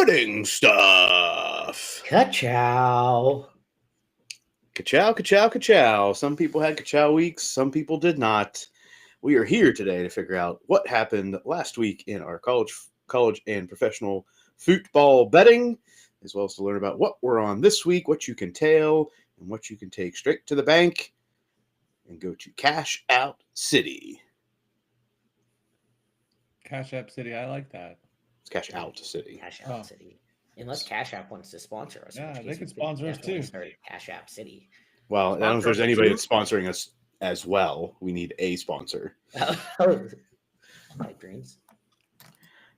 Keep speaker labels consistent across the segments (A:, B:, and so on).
A: betting stuff.
B: Ka-chow.
A: Ka-chow, ka-chow, ka-chow. Some people had ka-chow weeks, some people did not. We are here today to figure out what happened last week in our college and professional football betting, as well as to learn about what we're on this week, what you can tail, and what you can take straight to the bank and go to Cash Out City.
C: Cash App City, I like that.
A: It's Cash Out City.
B: Cash Out City. Unless Cash App wants to sponsor us.
C: Yeah,
B: in which
C: they
B: case
C: could
B: we
C: sponsor us
B: definitely
C: too.
B: Start Cash App City.
A: Well, I don't know if there's
D: Sponsor us
A: anybody
D: too?
A: that's sponsoring us as well. We need a sponsor.
B: My dreams.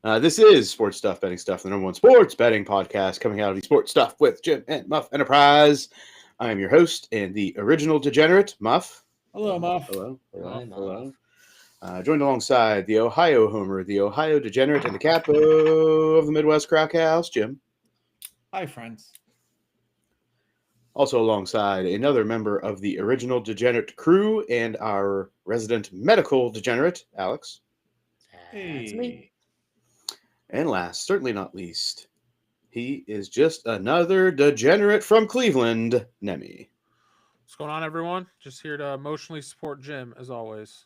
A: This is Sports Stuff Betting Stuff, the number one sports betting podcast coming out of the Sports Stuff with Jim and Muff Enterprise. I am your host and the original degenerate, Muff.
C: Hello, Muff.
A: Hello.
B: Hi,
A: Hello. Joined alongside the Ohio Homer, the Ohio Degenerate, and the capo of the Midwest Crack House, Jim.
C: Hi, friends.
A: Also alongside another member of the original Degenerate crew and our resident medical degenerate, Alex.
B: That's me.
A: And last, certainly not least, he is just another degenerate from Cleveland, Nemi.
D: What's going on, everyone? Just here to emotionally support Jim, as always.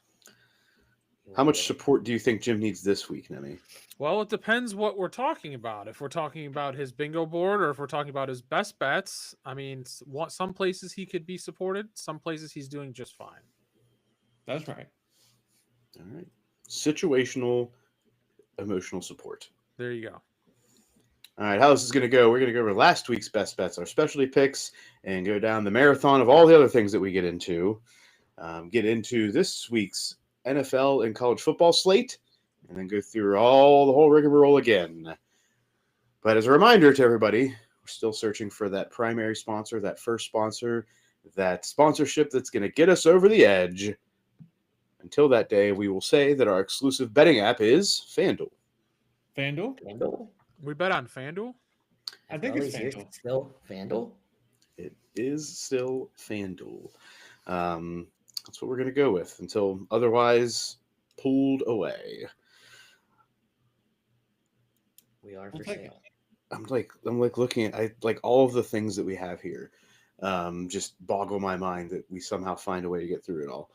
A: How much support do you think Jim needs this week, Nemi?
D: Well, it depends what we're talking about. If we're talking about his bingo board or if we're talking about his best bets, I mean, some places he could be supported. Some places he's doing just fine.
C: That's right.
A: All right. Situational, emotional support.
D: There you go.
A: All right, how this is going to go, we're going to go over last week's best bets, our specialty picks, and go down the marathon of all the other things that we get into. Get into this week's NFL and college football slate, and then go through the whole rigmarole again. But as a reminder to everybody, we're still searching for that primary sponsor, that first sponsor, that sponsorship that's going to get us over the edge. Until that day, we will say that our exclusive betting app is FanDuel.
C: FanDuel?
D: We bet on FanDuel?
C: I think it's FanDuel.
B: Still FanDuel?
A: It is still FanDuel. That's what we're going to go with until otherwise pulled away.
B: We are for sale.
A: I'm like looking at all of the things that we have here. Just boggle my mind that we somehow find a way to get through it all.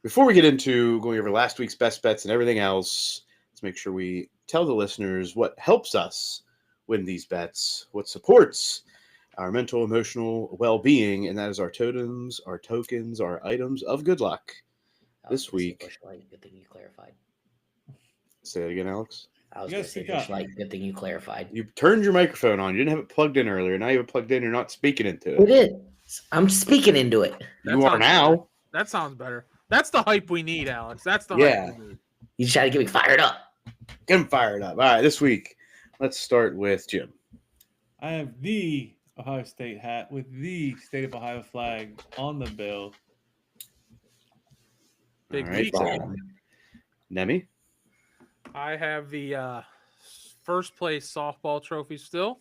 A: Before we get into going over last week's best bets and everything else, let's make sure we tell the listeners what helps us win these bets, what supports our mental, emotional well-being, and that is our totems, our tokens, our items of good luck. This week.
B: Good thing you clarified.
A: Say that again, Alex.
B: I was going to say Bush Light. Good thing you clarified.
A: You turned your microphone on. You didn't have it plugged in earlier. Now you have it plugged in. You're not speaking into it.
B: It is. I'm speaking into it.
A: You are now.
D: Better. That sounds better. That's the hype we need, Alex. That's the hype we need.
B: You try to get me fired up.
A: Get him fired up. All right, this week, let's start with Jim.
C: I have the Ohio State hat with the state of Ohio flag on the bill.
D: Big
A: week. Nemi?
D: I have the first place softball trophy still.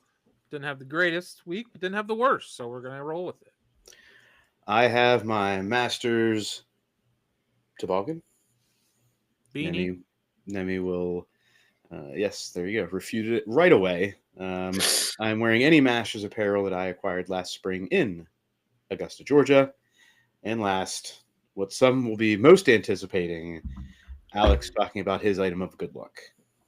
D: Didn't have the greatest week, but didn't have the worst, so we're going to roll with it.
A: I have my Masters toboggan.
D: Beanie.
A: Nemi will, yes, there you go, refuted it right away. I'm wearing any Masters apparel that I acquired last spring in Augusta, Georgia. And last, what some will be most anticipating, Alex talking about his item of good luck.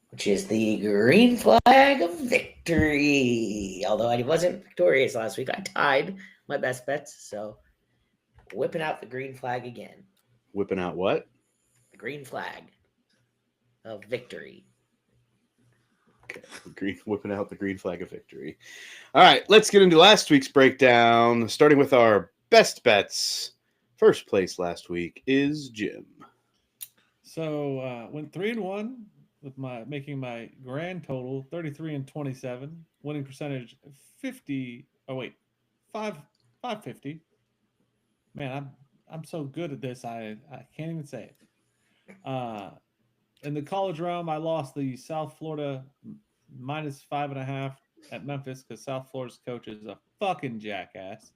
B: Which is the green flag of victory. Although I wasn't victorious last week, I tied my best bets. So whipping out the green flag again.
A: Whipping out what?
B: The green flag of victory.
A: Okay, whipping out the green flag of victory. All right, let's get into last week's breakdown, starting with our best bets. First place last week is Jim.
C: So went 3-1 with making my grand total 33-27, winning percentage 550. Man, I'm so good at this. I can't even say it. In the college realm, I lost the South Florida -5.5 at Memphis because South Florida's coach is a fucking jackass.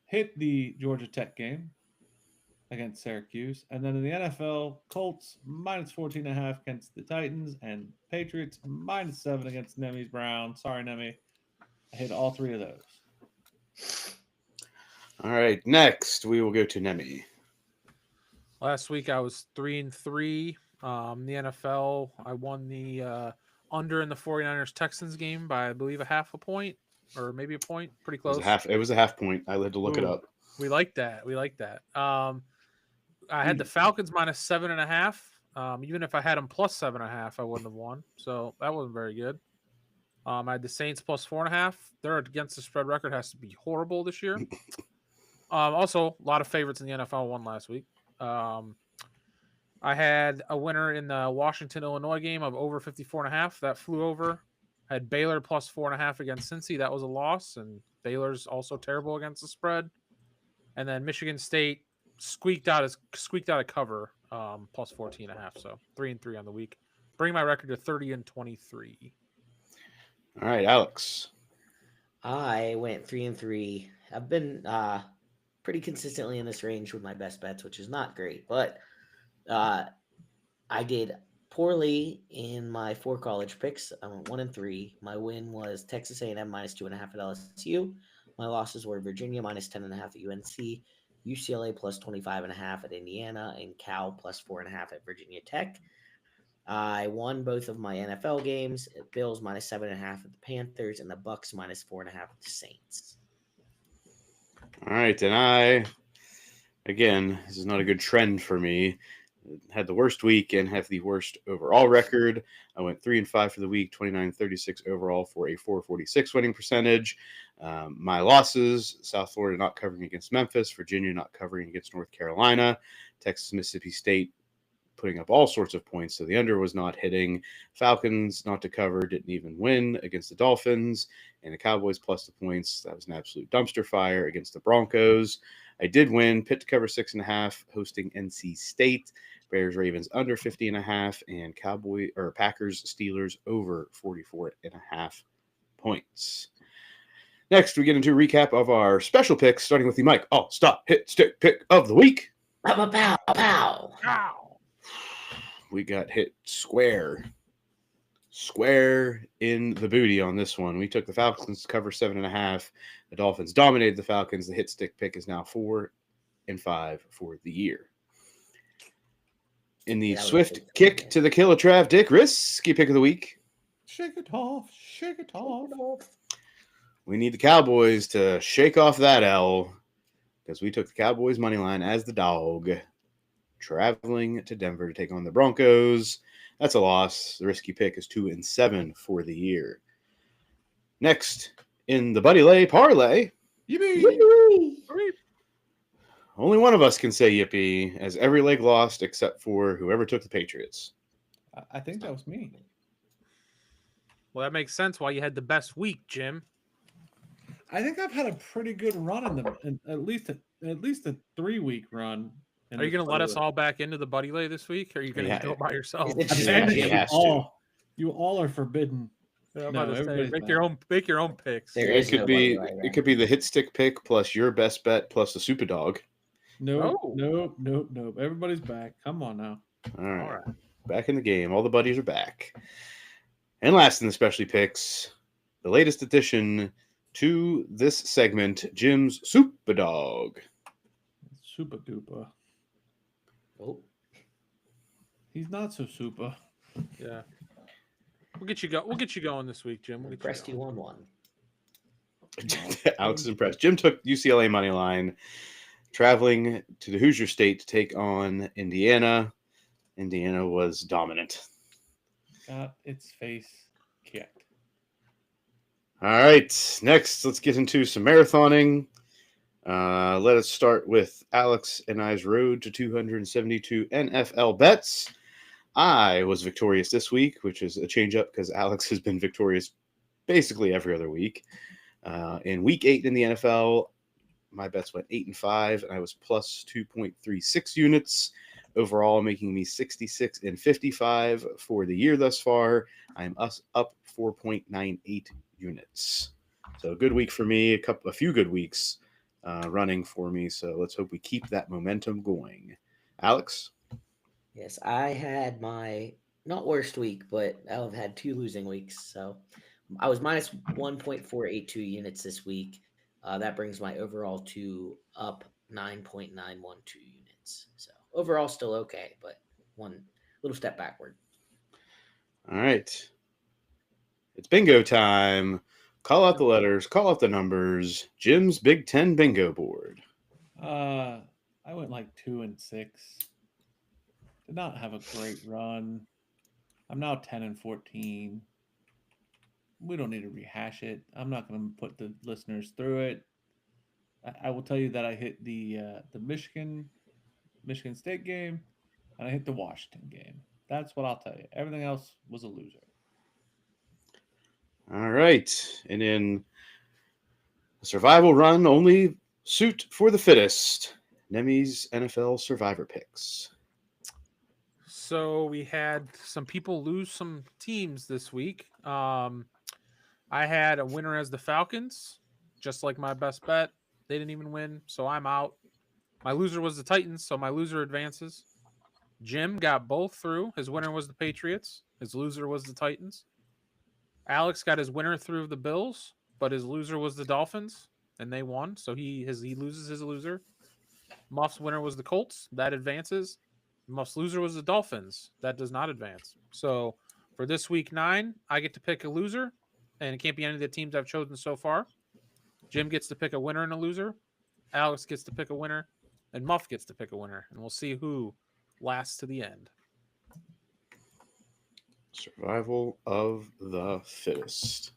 C: Hit the Georgia Tech game. against Syracuse. And then in the NFL, Colts minus 14.5 against the Titans, and Patriots minus 7 against Nemi's Browns. Sorry, Nemi. I hit all three of those.
A: All right, next we will go to Nemi.
D: Last week I was 3-3. The NFL, I won the under in the 49ers Texans game by I believe a half a point or maybe a point, pretty close.
A: It was a half point. I had to look it
D: Ooh.
A: up.
D: We like that. I had the Falcons minus 7.5. Even if I had them plus 7.5, I wouldn't have won. So that wasn't very good. I had the Saints plus 4.5. Their against the spread record has to be horrible this year. Also, a lot of favorites in the NFL won last week. I had a winner in the Washington-Illinois game of over 54.5. That flew over. I had Baylor plus 4.5 against Cincy. That was a loss, and Baylor's also terrible against the spread. And then Michigan State squeaked out a cover plus 14.5. So 3-3 on the week, bring my record to 30-23.
A: All right, Alex.
B: I went 3-3. I've been pretty consistently in this range with my best bets, which is not great, but I did poorly in my 4 college picks. I went 1-3. My win was Texas A&M minus 2.5 at LSU. My losses were Virginia minus 10.5 at UNC, UCLA plus 25.5 at Indiana, and Cal plus 4.5 at Virginia Tech. I won both of my NFL games. Bills minus 7.5 at the Panthers, and the Bucks minus 4.5 at the Saints.
A: All right, and this is not a good trend for me. Had the worst week and have the worst overall record. I went 3-5 for the week, 29-36 overall for a 446 winning percentage. My losses: South Florida not covering against Memphis, Virginia not covering against North Carolina, Texas, Mississippi State putting up all sorts of points, so the under was not hitting. Falcons not to cover, didn't even win against the Dolphins, and the Cowboys plus the points. That was an absolute dumpster fire against the Broncos. I did win Pitt to cover 6.5, hosting NC State. Bears Ravens under 50.5, and Packers Steelers over 44.5 points. Next, we get into a recap of our special picks, starting with the Mike. Oh, stop! Hit stick pick of the week.
B: Pow, pow, pow.
A: We got hit square in the booty on this one. We took the Falcons to cover 7.5. The Dolphins dominated the Falcons. The hit stick pick is now 4-5 for the year. In the swift kick to the Killatrav Dick Risky Pick of the week.
C: Shake it off.
A: We need the Cowboys to shake off that L because we took the Cowboys money line as the dog, traveling to Denver to take on the Broncos. That's a loss. The risky pick is 2-7 for the year. Next, in the Buddy Lay Parlay.
C: Yippee!
A: Only one of us can say yippee, as every leg lost except for whoever took the Patriots.
C: I think that was me.
D: Well, that makes sense why you had the best week, Jim.
C: I think I've had a pretty good run in at least a 3-week run.
D: Are you going to let us all back into the Buddy Lay this week? Or are you going to go by yourself?
C: You all are forbidden.
D: Yeah, I'm about to say, make your own picks.
A: It could be the hit stick pick plus your best bet plus the Supa Dawg.
C: Nope. Everybody's back. Come on now.
A: All right. Back in the game. All the buddies are back. And last in the specialty picks, the latest addition to this segment, Jim's Supa Dawg.
C: Super duper.
B: Oh.
C: He's not so super.
D: Yeah. We'll get you going this week, Jim. We'll
B: pressed you on one.
A: Alex is impressed. Jim took UCLA money line, traveling to the Hoosier State to take on Indiana. Indiana was dominant.
C: Got its face kicked.
A: All right. Next, let's get into some marathoning. Let us start with Alex and I's road to 272 NFL bets. I was victorious this week, which is a change up because Alex has been victorious basically every other week. In week 8 in the NFL, my bets went 8-5, and I was plus 2.36 units overall, making me 66-55 for the year thus far. I'm up 4.98 units. So a good week for me, a few good weeks running for me. So let's hope we keep that momentum going. Alex?
B: Yes, I had my not worst week, but I've had 2 losing weeks. So I was minus 1.482 units this week. That brings my overall to up 9.912 units. So overall, still okay, but one little step backward.
A: All right. It's bingo time. Call out the letters, call out the numbers. Jim's Big Ten bingo board.
C: I went like 2-6. Did not have a great run. I'm now 10-14. We don't need to rehash it. I'm not going to put the listeners through it. I will tell you that I hit the Michigan State game, and I hit the Washington game. That's what I'll tell you. Everything else was a loser.
A: All right. And in a survival run, only suit for the fittest. Nemi's NFL Survivor picks.
D: So we had some people lose some teams this week. I had a winner as the Falcons, just like my best bet. They didn't even win, so I'm out. My loser was the Titans, so my loser advances. Jim got both through. His winner was the Patriots. His loser was the Titans. Alex got his winner through the Bills, but his loser was the Dolphins, and they won. So he loses his loser. Muff's winner was the Colts. That advances. Muff's loser was the Dolphins. That does not advance. So for this week 9, I get to pick a loser, and it can't be any of the teams I've chosen so far. Jim gets to pick a winner and a loser. Alex gets to pick a winner, and Muff gets to pick a winner, and we'll see who lasts to the end.
A: Survival of the fittest.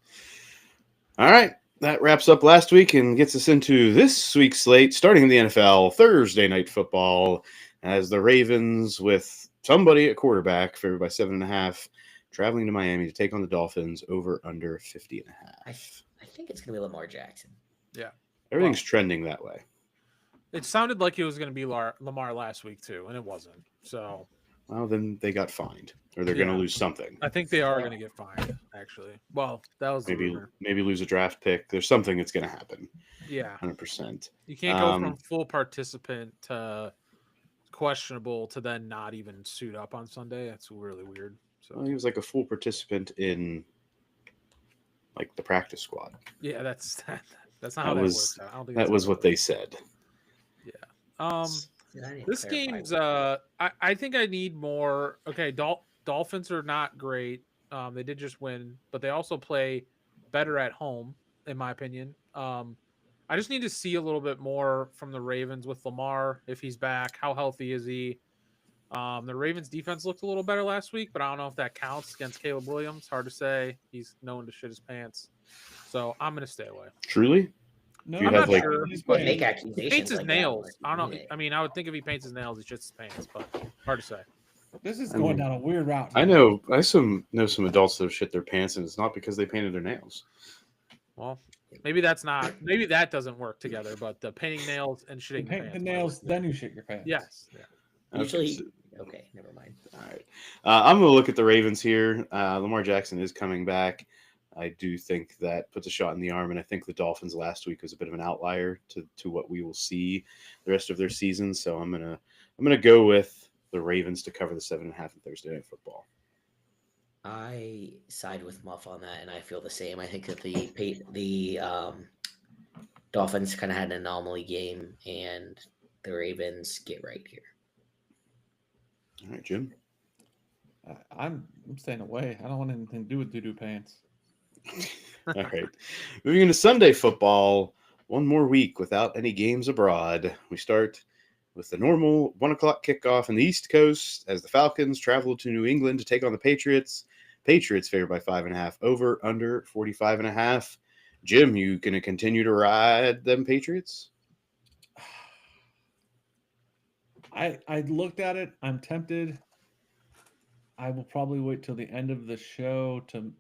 A: All right. That wraps up last week and gets us into this week's slate, starting in the NFL, Thursday night football, as the Ravens, with somebody at quarterback, favored by 7.5, traveling to Miami to take on the Dolphins over under 50.5.
B: I think it's going to be Lamar Jackson.
D: Yeah.
A: Everything's trending that way.
D: It sounded like it was going to be Lamar last week, too, and it wasn't. So,
A: well, then they got fined, or they're going to lose something.
D: I think they are going to get fined, actually. Well, that was
A: maybe lose a draft pick. There's something that's going to happen.
D: Yeah.
A: 100%.
D: You can't go from full participant to questionable to then not even suit up on Sunday. That's really weird. So
A: well, he was like a full participant in like the practice squad.
D: Yeah, that's not how that works out. I don't think
A: that was what they said.
D: Yeah. This game's I think I need more. Okay, Dolphins are not great. They did just win, but they also play better at home, in my opinion. I just need to see a little bit more from the Ravens with Lamar, if he's back. How healthy is he? The Ravens defense looked a little better last week, but I don't know if that counts against Caleb Williams. Hard to say. He's known to shit his pants. So I'm going to stay away.
A: Truly?
C: No,
D: I'm not sure.
B: Make
D: He
B: accusations
D: paints his
B: like
D: nails.
B: that,
D: I don't know. I mean, I would think if he paints his nails, he shits his pants, but hard to say.
C: This is going down a weird route.
A: I know. I know some adults that have shit their pants, and it's not because they painted their nails.
D: Well, maybe that doesn't work together, but the painting nails and shitting
C: paint the nails, then you shit your pants.
D: Yes. Yeah.
B: Usually, okay, never mind.
A: All right. I'm going to look at the Ravens here. Lamar Jackson is coming back. I do think that puts a shot in the arm, and I think the Dolphins last week was a bit of an outlier to what we will see the rest of their season. So I'm gonna go with the Ravens to cover the 7.5 in Thursday Night Football.
B: I side with Muff on that, and I feel the same. I think that the Dolphins kind of had an anomaly game, and the Ravens get right here.
A: All right, Jim.
C: I'm staying away. I don't want anything to do with doo-doo pants.
A: All right. Moving into Sunday football, one more week without any games abroad. We start with the normal 1 o'clock kickoff in the East Coast as the Falcons travel to New England to take on the Patriots. Patriots favored by 5.5, over under 45.5. Jim, you going to continue to ride them Patriots?
C: I looked at it. I'm tempted. I will probably wait till the end of the show to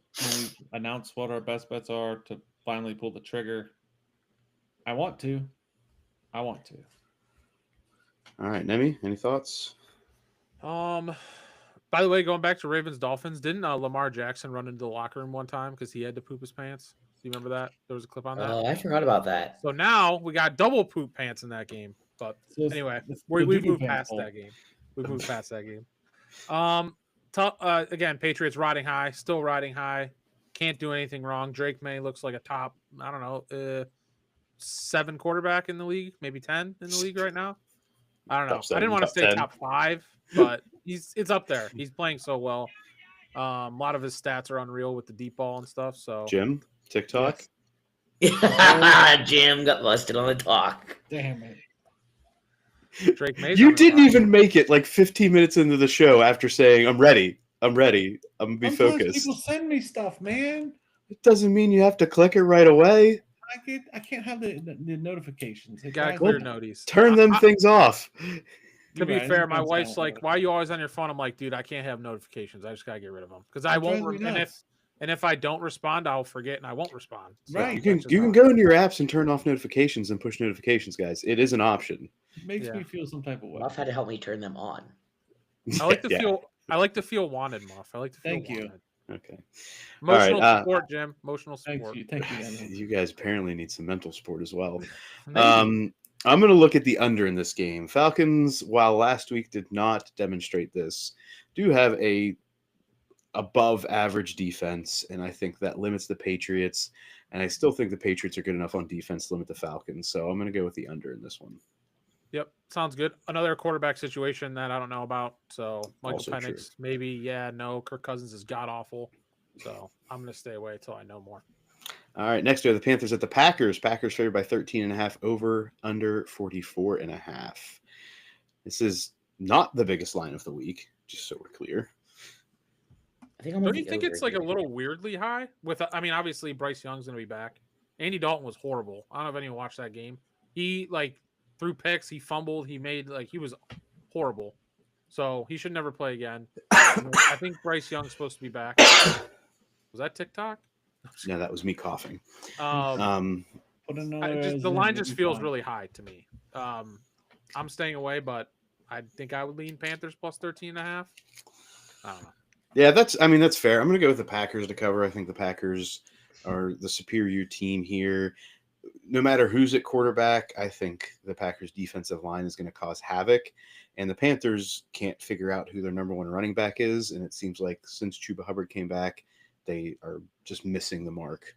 C: announce what our best bets are to finally pull the trigger. I want to.
A: All right, Nemi, any thoughts?
D: By the way, going back to Ravens Dolphins, didn't Lamar Jackson run into the locker room one time because he had to poop his pants? Do you remember that? There was a clip on that.
B: Oh, I forgot about that.
D: So now we got double poop pants in that game. But
C: So
D: anyway,
C: the
D: we've
C: doo-doo
D: moved
C: pants
D: past
C: fault.
D: that game. We've moved past that game. Again, Patriots riding high, still riding high. Can't do anything wrong. Drake May looks like a top, I don't know, 7 quarterback in the league, maybe 10 in the league right now. I don't know.
A: Top
D: I didn't
A: 7,
D: want to
A: top
D: say
A: 10.
D: top 5, but it's up there. He's playing so well. A lot of his stats are unreal with the deep ball and stuff. So
A: Jim, TikTok.
C: Yes.
B: Jim got busted on the talk.
C: Damn it.
D: Drake May's
A: You
D: on the
A: didn't
D: top.
A: even make it like 15 minutes into the show after saying, I'm ready. I'm ready. I'm going to be
C: Sometimes
A: focused.
C: people send me stuff, man.
A: It doesn't mean you have to click it right away.
C: I can't have the notifications.
D: You
C: It
D: gotta
C: drives
D: clear
C: me-
D: noties.
A: Turn them things off.
D: To
C: You're
D: be
C: right,
D: fair,
C: it
D: my
C: depends
D: wife's
C: on
D: like,
C: what-
D: "Why are you always on your phone?" I'm like, "Dude, I can't have notifications. I just gotta get rid of them because I
C: That
D: won't."
C: drives me
D: And
C: nuts.
D: if I don't respond, I'll forget and I won't respond. So
C: Right.
A: You can
D: that's just how it
A: go
D: is.
A: into your apps and turn off notifications and push notifications, guys. It is an option.
C: It makes
D: Yeah.
C: me feel some type of way.
B: Muff had to help me turn them on.
D: I like to
A: Yeah.
D: feel. I like to feel wanted, Muff. I like to feel
C: Thank you.
D: wanted.
A: Okay.
D: Emotional
A: All right,
D: support, Jim. Emotional
C: Thank
D: support.
C: you. Thank you, Daniel.
A: You guys apparently need some mental support as well.
D: Maybe.
A: I'm going to look at the under in this game. Falcons, while last week did not demonstrate this, do have a above average defense, and I think that limits the Patriots. And I still think the Patriots are good enough on defense to limit the Falcons. So I'm going to go with the under in this one.
D: Yep, sounds good. Another quarterback situation that I don't know about. So Michael
A: Also
D: Penix,
A: true.
D: maybe. Yeah, no. Kirk Cousins is god awful. So I'm gonna stay away until I know more.
A: All right, next we have the Panthers at the Packers. Packers favored by 13.5, over under 44.5. This is not the biggest line of the week, just so we're clear.
B: I think I'm
D: Don't
B: on
D: you
B: the
D: think
B: over
D: it's like a
B: here.
D: little weirdly high? I mean, obviously Bryce Young's gonna be back. Andy Dalton was horrible. I don't know if anyone watched that game. He threw picks, he fumbled, he was horrible. So he should never play again. I think Bryce Young's supposed to be back. Was that TikTok?
A: No, that was me coughing.
C: Put another
D: The line just feels
C: fine.
D: really high to me. I'm staying away, but I think I would lean Panthers plus 13.5. I don't know.
A: Yeah, that's fair. I'm going to go with the Packers to cover. I think the Packers are the superior team here. No matter who's at quarterback, I think the Packers defensive line is going to cause havoc, and the Panthers can't figure out who their number one running back is. And it seems like since Chuba Hubbard came back, they are just missing the mark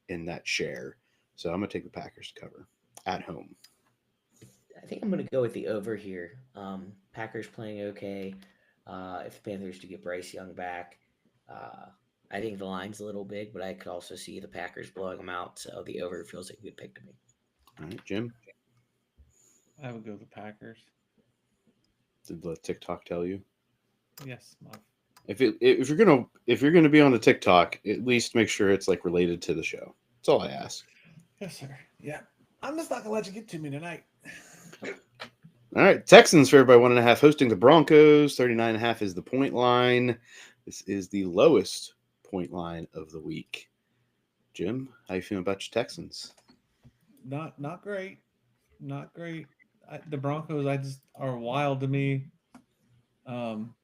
A: in that share. So I'm going to take the Packers to cover at home.
B: I think I'm going to go with the over here. Packers playing okay. If the Panthers do get Bryce Young back, I think the line's a little big, but I could also see the Packers blowing them out. So the over feels like a good pick to me.
A: All right, Jim,
C: I would go with the Packers.
A: did the TikTok tell you?
C: Yes, Muff.
A: If you're gonna be on the TikTok, at least make sure it's like related to the show. That's all I ask.
C: Yes, sir. Yeah. I'm just not gonna let you get to me tonight.
A: All right, Texans favored by 1.5, hosting the Broncos. 39.5 is the point line. This is the lowest point line of the week. Jim, how you feeling about your Texans?
C: Not great. Not great. The Broncos, are wild to me. I'm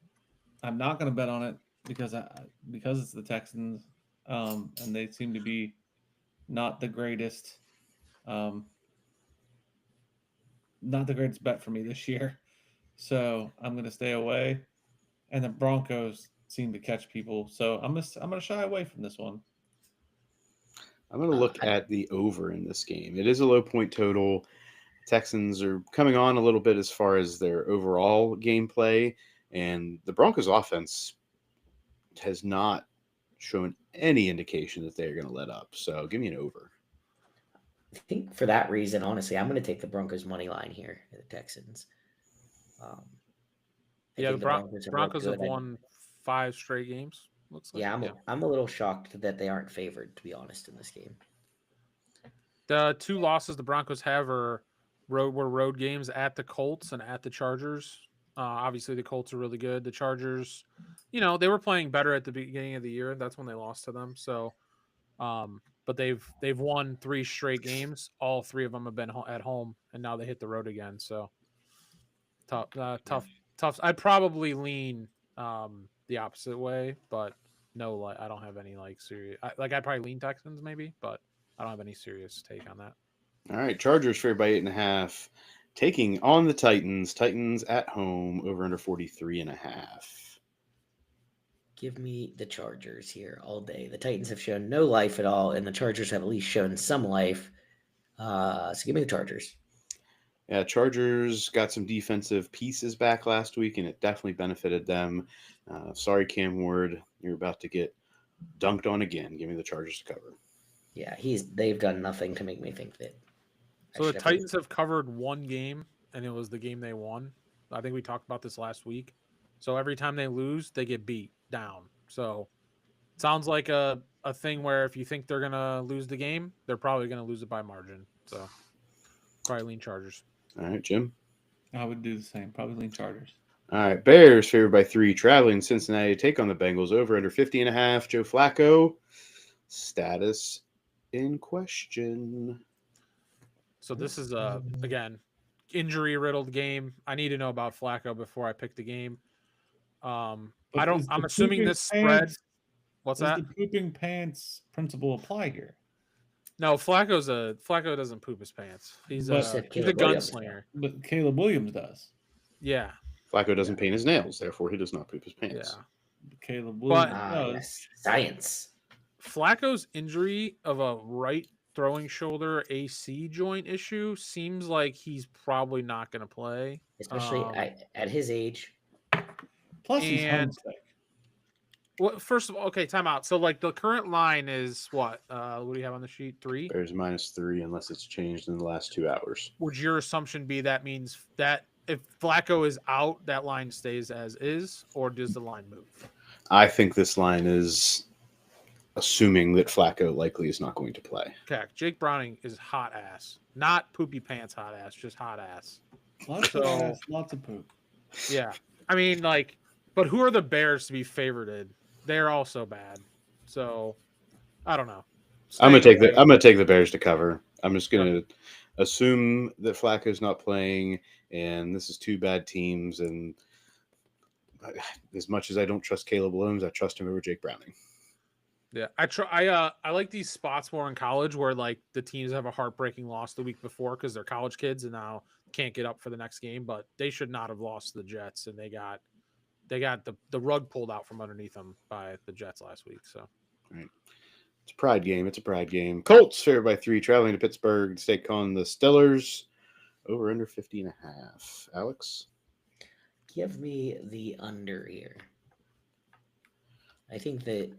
C: not going to bet on it because it's the Texans, and they seem to be not the greatest. Not the greatest bet for me this year. So I'm going to stay away. And the Broncos seem to catch people, so I'm gonna shy away from this one.
A: I'm going to look at the over in this game. It is a low point total. Texans are coming on a little bit as far as their overall gameplay, and the Broncos offense has not shown any indication that they're going to let up. So give me an over.
B: I think for that reason, honestly, I'm going to take the Broncos money line here at the Texans. I
D: Yeah,
B: think
D: the
B: Broncos have,
D: Broncos have
B: looked good.
D: won 5 straight games. Looks like.
B: Yeah, I'm a little shocked that they aren't favored, to be honest, in this game.
D: The 2 losses the Broncos have were road games at the Colts and at the Chargers. Obviously, the Colts are really good. The Chargers, they were playing better at the beginning of the year. That's when they lost to them. So, but they've won 3 straight games. All 3 of them have been at home, and now they hit the road again. So, tough. I'd probably lean the opposite way, but no, I don't have any serious. I'd probably lean Texans maybe, but I don't have any serious take on that.
A: All right, Chargers favored by 8.5, taking on the Titans. Titans at home over under 43.5.
B: Give me the Chargers here all day. The Titans have shown no life at all, and the Chargers have at least shown some life. So give me the Chargers.
A: Yeah, Chargers got some defensive pieces back last week, and it definitely benefited them. Sorry, Cam Ward, you're about to get dunked on again. Give me the Chargers to cover.
B: Yeah, they've done nothing to make me think that.
D: So the Titans have covered one game, and it was the game they won. I think we talked about this last week. So every time they lose, they get beat down. So it sounds like a thing where if you think they're gonna lose the game, they're probably gonna lose it by margin. So probably lean Chargers.
A: All right, Jim.
C: I would do the same. Probably lean Chargers.
A: All right, Bears favored by 3, traveling Cincinnati to take on the Bengals over under 50.5. Joe Flacco, status in question.
D: So this is again injury riddled game. I need to know about Flacco before I pick the game. I'm assuming this spread. What's
C: does
D: that?
C: the pooping pants principle apply here?
D: No, Flacco doesn't poop his pants. He's a gunslinger.
C: But Caleb Williams does.
D: Yeah.
A: Flacco doesn't paint his nails, therefore he does not poop his pants.
D: Yeah.
C: Caleb Williams does.
B: Yes. Science.
D: Flacco's injury of a right throwing shoulder AC joint issue seems like he's probably not going to play,
B: especially at his age.
C: Plus, he's homesick.
D: Well, first of all, okay, time out. So, the current line is what? What do you have on the sheet? 3?
A: Bears -3 unless it's changed in the last 2 hours.
D: Would your assumption be that means that if Flacco is out, that line stays as is, or does the line move?
A: I think this line is assuming that Flacco likely is not going to play.
D: Okay, Jake Browning is hot ass. Not poopy pants hot ass, just hot ass.
C: Lots of ass, lots of poop.
D: Yeah. I mean, but who are the Bears to be favorited? They're also bad. So, I don't know.
A: I'm gonna take the Bears to cover. I'm just gonna assume that Flacco's not playing, and this is 2 bad teams. And as much as I don't trust Caleb Williams, I trust him over Jake Browning.
D: Yeah, I like these spots more in college where the teams have a heartbreaking loss the week before because they're college kids and now can't get up for the next game. But they should not have lost to the Jets, and they got the rug pulled out from underneath them by the Jets last week. So,
A: right. It's a pride game. It's a pride game. Colts favored by 3, traveling to Pittsburgh to take on the Steelers over under 50.5. Alex?
B: Give me the under here. I think that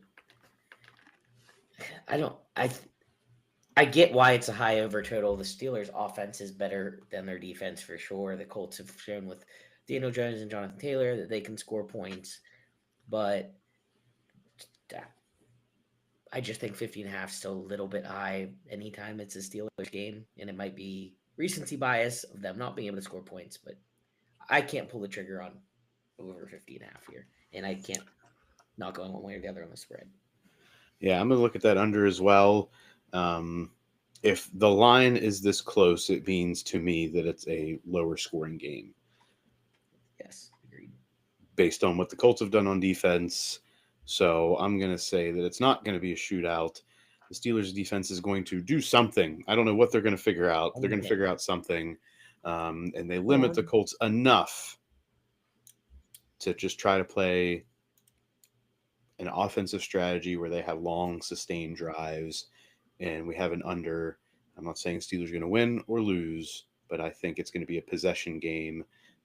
B: I get why it's a high over total. The Steelers' offense is better than their defense for sure. The Colts have shown with Daniel Jones and Jonathan Taylor that they can score points, but I just think 50.5 is still a little bit high anytime it's a Steelers game, and it might be recency bias of them not being able to score points, but I can't pull the trigger on over 50.5 here, and I can't not going one way or the other on the spread.
A: Yeah, I'm going to look at that under as well. If the line is this close, it means to me that it's a lower scoring game.
B: Yes, agreed.
A: Based on what the Colts have done on defense. So I'm going to say that it's not going to be a shootout. The Steelers' defense is going to do something. I don't know what they're going to figure out. They're going to figure out something. And they limit the Colts enough to just try to play an offensive strategy where they have long, sustained drives. And we have an under. I'm not saying Steelers are going to win or lose, but I think it's going to be a possession game.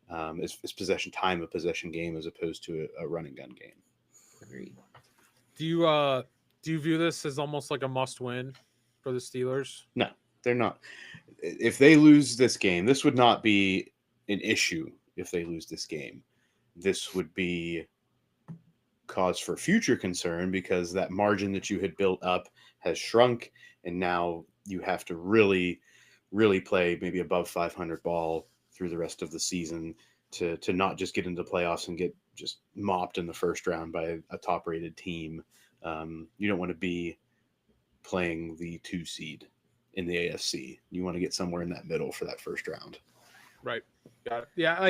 A: It's possession time, a possession game, as opposed to a run and gun game.
B: Agreed.
D: Do you view this as almost like a must-win for the Steelers?
A: No, they're not. If they lose this game, this would not be an issue. If they lose this game, this would be cause for future concern because that margin that you had built up has shrunk, and now you have to really, really play maybe above 500 ball through the rest of the season to not just get into the playoffs and get just mopped in the first round by a top-rated team. You don't want to be playing the 2 seed in the AFC. You want to get somewhere in that middle for that first round.
D: Right. Got it. Yeah,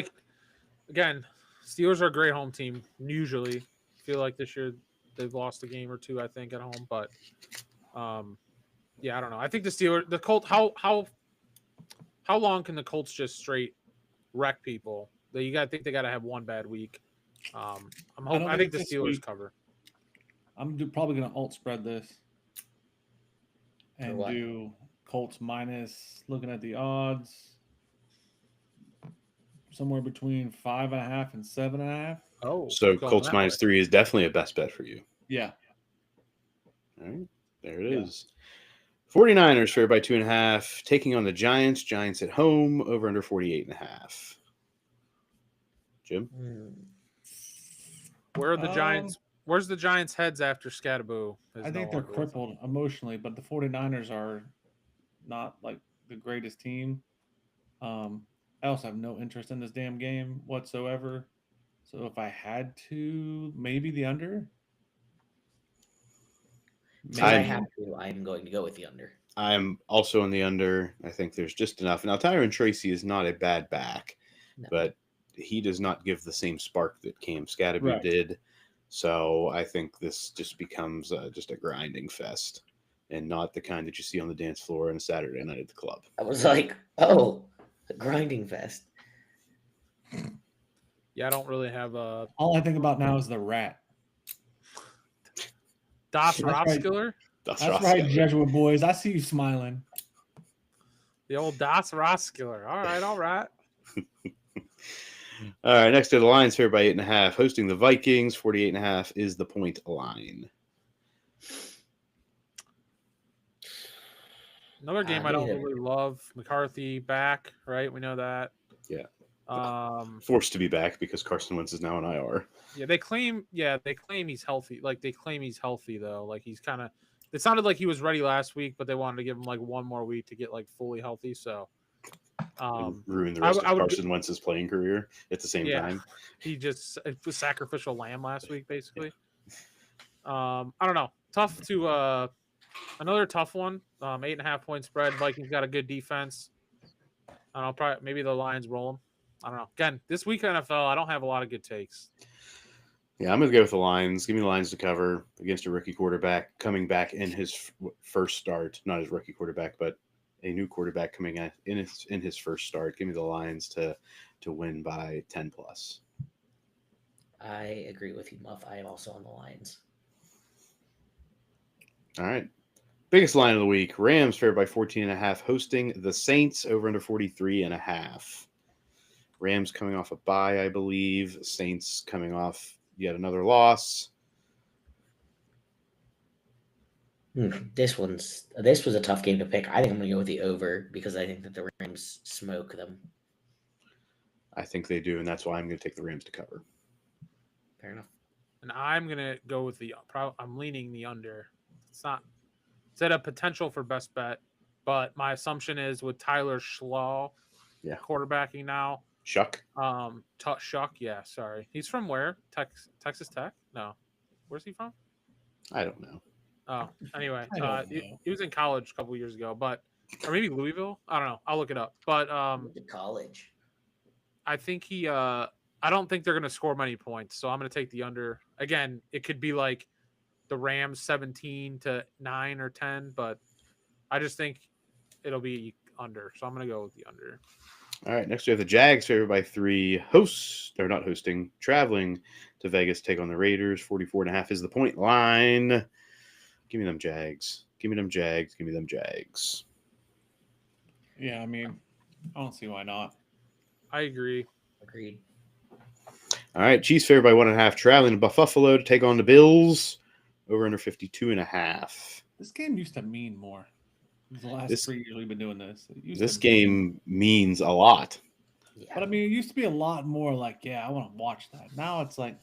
D: again, Steelers are a great home team, usually. I feel like this year They've lost a game or two, I think, at home. But yeah, I don't know. I think the Colts. How long can the Colts just straight wreck people? I think they got to have one bad week. I think the Steelers cover.
C: I'm probably going to alt spread this and
B: what?
C: do Colts minus. Looking at the odds, somewhere between 5.5 and 7.5.
D: Oh,
A: So
D: going
A: Colts
D: that
A: minus
D: way.
A: 3 is definitely a best bet for you.
C: Yeah.
A: All right, there it
C: Yeah.
A: is. 49ers favored by 2.5, taking on the Giants. Giants at home, over under 48.5. Jim?
D: Where are the Giants? Where's the Giants' heads after Scatterboo?
C: I think they're crippled emotionally, but the 49ers are not like the greatest team. I also have no interest in this damn game whatsoever. So if I had to, maybe the under.
B: If I have to, I'm going to go with the under.
A: I'm also on the under. I think there's just enough. Now, Tyron Tracy is not a bad back, but he does not give the same spark that Cam Scatterboo did. So I think this just becomes just a grinding fest and not the kind that you see on the dance floor on a Saturday night at the club.
B: I was like, oh, a grinding fest.
D: Yeah, I don't really have a.
C: All I think about now is the rat.
D: Das Roskiller?
C: That's right, Jesuit boys. I see you smiling.
D: The old Das Roskiller. All right.
A: All right, next to the Lions favored by 8.5, hosting the Vikings. 48.5 is the point line.
D: Another game I don't really love. McCarthy back, right? We know that.
A: Yeah. Forced to be back because Carson Wentz is now on IR.
D: Yeah, they claim he's healthy. Like they claim he's healthy though. Like he's kind of. It sounded like he was ready last week, but they wanted to give him like one more week to get like fully healthy. So.
A: Ruin the rest of Carson Wentz's playing career at the same time.
D: He just was sacrificial lamb last week, basically. I don't know. Tough to another tough one. 8.5 point spread. Vikings got a good defense. I don't know, probably maybe the Lions roll them. I don't know. Again, this week in NFL, I don't have a lot of good takes.
A: Yeah, I'm going to go with the Lions. Give me the Lions to cover against a rookie quarterback coming back in his first start. Not his rookie quarterback, but a new quarterback coming in his first start. Give me the Lions to win by 10 plus.
B: I agree with you, Muff. I am also on the Lions.
A: All right. Biggest line of the week. Rams favored by 14.5, hosting the Saints, over under 43.5. Rams coming off a bye, I believe. Saints coming off yet another loss.
B: This was a tough game to pick. I think I'm going to go with the over because I think that the Rams smoke them.
A: I think they do, and that's why I'm going to take the Rams to cover.
B: Fair enough.
D: And I'm going to go with I'm leaning the under. It's a potential for best bet, but my assumption is with Tyler Schlaw quarterbacking now.
A: Shuck?
D: Shuck, yeah, sorry. He's from where? Texas Tech? No. Where's he from?
A: I don't know.
D: Oh, anyway, he was in college a couple years ago, or maybe Louisville. I don't know. I'll look it up. But
B: college.
D: I think I don't think they're going to score many points, so I'm going to take the under. Again, it could be like the Rams 17-9 or 10, but I just think it'll be under. So I'm going to go with the under.
A: All right, next we have the Jags favored by 3, traveling to Vegas, take on the Raiders. 44.5 is the point line. Give me them Jags. Give me them Jags. Give me them Jags.
C: Yeah, I mean, I don't see why not.
D: I agree.
B: Agreed.
A: All right, Chiefs favored by 1.5, traveling to Buffalo to take on the Bills. Over under 52.5.
C: This game used to mean more. The last 3 years we've been doing this.
A: This game means a lot.
B: Yeah.
C: But I mean, it used to be a lot more like, yeah, I want to watch that. Now it's like,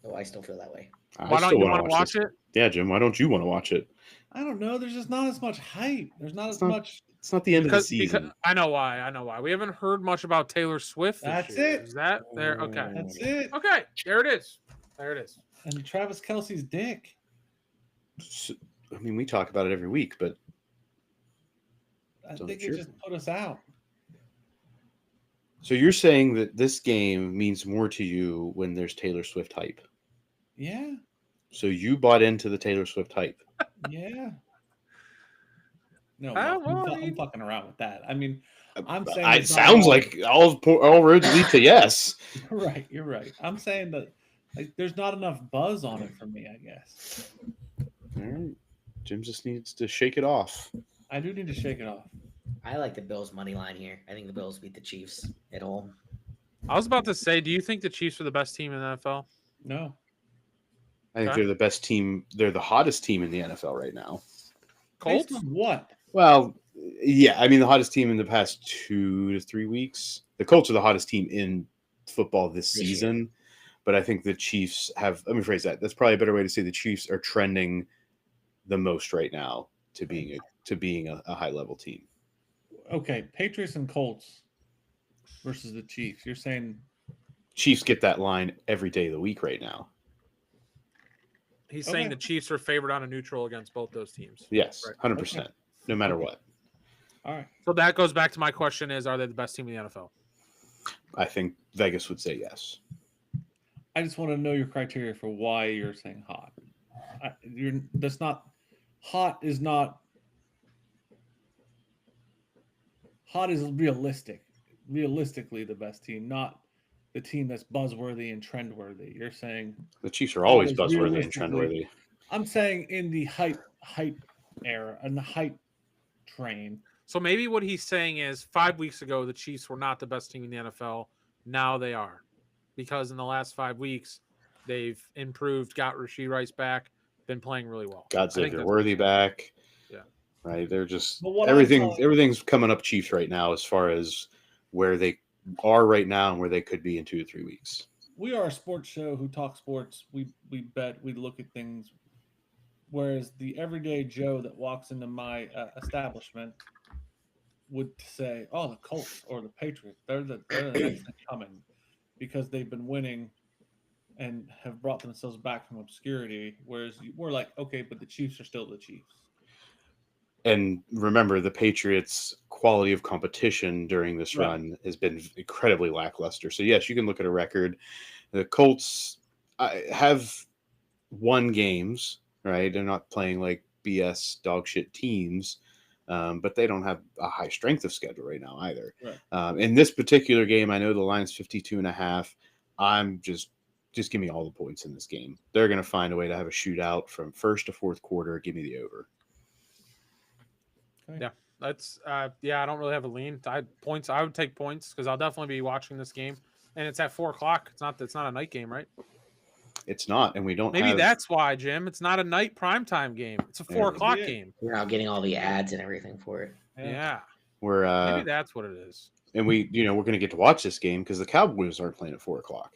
B: oh, I still feel that way.
D: Why don't you want to watch it?
A: Yeah, Jim, why don't you want to watch it?
C: I don't know. There's just not as much hype. There's not as much.
A: It's not the end of the season.
D: Because, I know why. We haven't heard much about Taylor Swift.
C: That's it.
D: Is that there? Okay.
C: That's it.
D: Okay. There it is.
C: And Travis Kelce's dick.
A: I mean, we talk about it every week, but
C: I think it just put us out.
A: So you're saying that this game means more to you when there's Taylor Swift hype?
C: Yeah.
A: So you bought into the Taylor Swift hype.
C: Yeah. No,
D: Ah,
C: Muff,
D: well, I
C: I'm
D: mean-
C: fucking around with that. I mean, I'm saying
A: It
C: it's not
A: sounds
C: all-
A: like all roads lead to yes.
C: You're right. You're right. I'm saying that like there's not enough buzz on it for me. I guess
A: All right. Jim just needs to shake it off.
C: I do need to shake it off.
B: I like the Bills money line here. I think the Bills beat the Chiefs at home.
D: I was about to say, do you think the Chiefs are the best team in the NFL?
C: No,
A: I think
D: Okay.
A: they're the best team. They're the hottest team in the NFL right now.
D: Colts?
C: Based on what?
A: Well, yeah, I mean the hottest team in the past 2 to 3 weeks. The Colts are the hottest team in football this
B: This year.
A: season, but I think the Chiefs have. Let me phrase that. That's probably a better way to say the Chiefs are trending the most right now to being a high level team.
C: Okay, Patriots and Colts versus the Chiefs. You're saying
A: Chiefs get that line every day of the week right now.
D: He's
C: Okay.
D: saying the Chiefs are favored on a neutral against both those teams.
A: Yes,
D: Right.
A: 100%. No matter
C: Okay.
A: what.
C: all right?
D: So that goes back to my question: is are they the best team in the NFL?
A: I think Vegas would say yes.
C: I just want to know your criteria for why you're saying hot. That's not hot. Is not hot is realistic. Realistically, the best team, not the team that's buzzworthy and trendworthy. You're saying
A: The Chiefs are always
C: is
A: buzzworthy and
C: realistically-
A: trendworthy.
C: I'm saying in the hype era and the hype train.
D: So maybe what he's saying is 5 weeks ago the Chiefs were not the best team in the NFL. Now they are, because in the last 5 weeks they've improved, got Rashee Rice back, been playing really well.
A: God
D: I
A: save
D: think
A: their
D: that's
A: worthy back.
D: Yeah.
A: Right. They're just
C: But what I'm telling-
A: everything's coming up Chiefs right now as far as where they are right now and where they could be in 2 to 3 weeks.
C: We are a sports show who talk sports. We bet. We look at things. Whereas the everyday Joe that walks into my establishment would say, "Oh, the Colts or the Patriots, they're the next thing coming," because they've been winning and have brought themselves back from obscurity. Whereas we're like, okay, but the Chiefs are still the Chiefs.
A: And remember, the Patriots' quality of competition during this
C: Right.
A: run has been incredibly lackluster. So yes, you can look at a record. The Colts have won games, right? They're not playing like BS dog shit teams, but they don't have a high strength of schedule right now either.
C: Right.
A: In this particular game, I know the line's 52.5. I'm just give me all the points in this game. They're going to find a way to have a shootout from first to fourth quarter. Give me the over.
C: Okay.
D: Yeah. That's I don't really have a lean. I would take points because I'll definitely be watching this game, and it's at 4:00. It's not a night game, right?
A: It's not, and we don't
D: Maybe
A: have.
D: that's why, Jim. It's not a night primetime game. It's a
A: Yeah.
D: 4:00
C: Yeah.
D: game.
B: We're now getting all the ads and everything for it.
D: Yeah.
A: We're
D: Maybe that's what it is.
A: and we're going to get to watch this game because the Cowboys aren't playing at 4:00.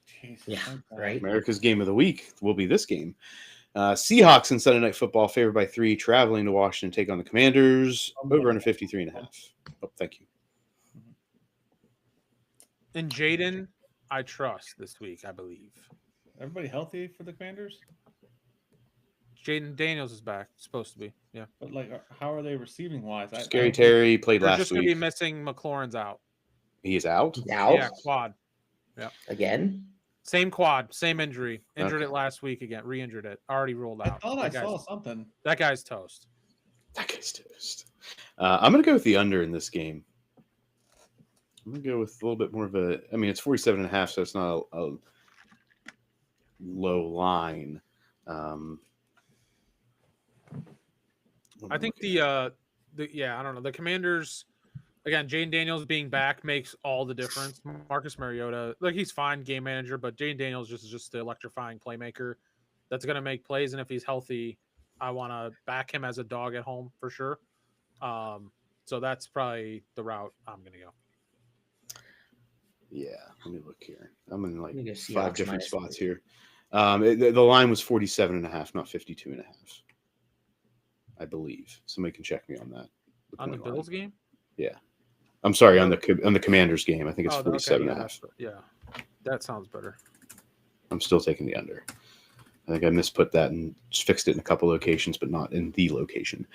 C: Jesus,
B: Yeah,
C: thank God.
B: right.
A: America's game of the week will be this game. Seahawks in Sunday Night Football favored by 3, traveling to Washington, take on the Commanders. Over under 53.5. Oh, thank you.
D: And Jaden, I trust this week, I believe.
C: Everybody healthy for the Commanders?
D: Jaden Daniels is back. Supposed to be. Yeah.
C: But like, how are they receiving wise?
A: Scary Terry played
D: They're
A: last
D: just going to
A: week.
D: be missing McLaurin's out.
A: He is out.
B: Now
D: Yeah, quad.
B: again.
D: Same quad, same injury. Injured
A: Okay.
D: it last week again. Re-injured it. Already ruled
C: I
D: out.
C: thought I saw something.
D: That guy's toast.
A: That guy's toast. I'm going to go with the under in this game. I'm going to go with a little bit more of a. I mean, it's 47.5, so it's not a low line.
D: I think I don't know. The Commanders, again, Jane Daniels being back makes all the difference. Marcus Mariota, like he's fine game manager, but Jane Daniels is just the electrifying playmaker that's going to make plays. And if he's healthy, I want to back him as a dog at home for sure. So that's probably the route I'm going to go.
A: Yeah, let me look here. I'm in like
B: Let me go Seahawks
A: 5 different
B: minus
A: spots
B: 3.
A: here. The line was 47.5, not 52.5. I believe somebody can check me on that.
D: On the
A: point line.
D: Bills game?
A: I'm sorry, on the Commanders game. I think it's 47.5.
D: Yeah, that sounds better.
A: I'm still taking the under. I think I misput that and just fixed it in a couple locations, but not in the location.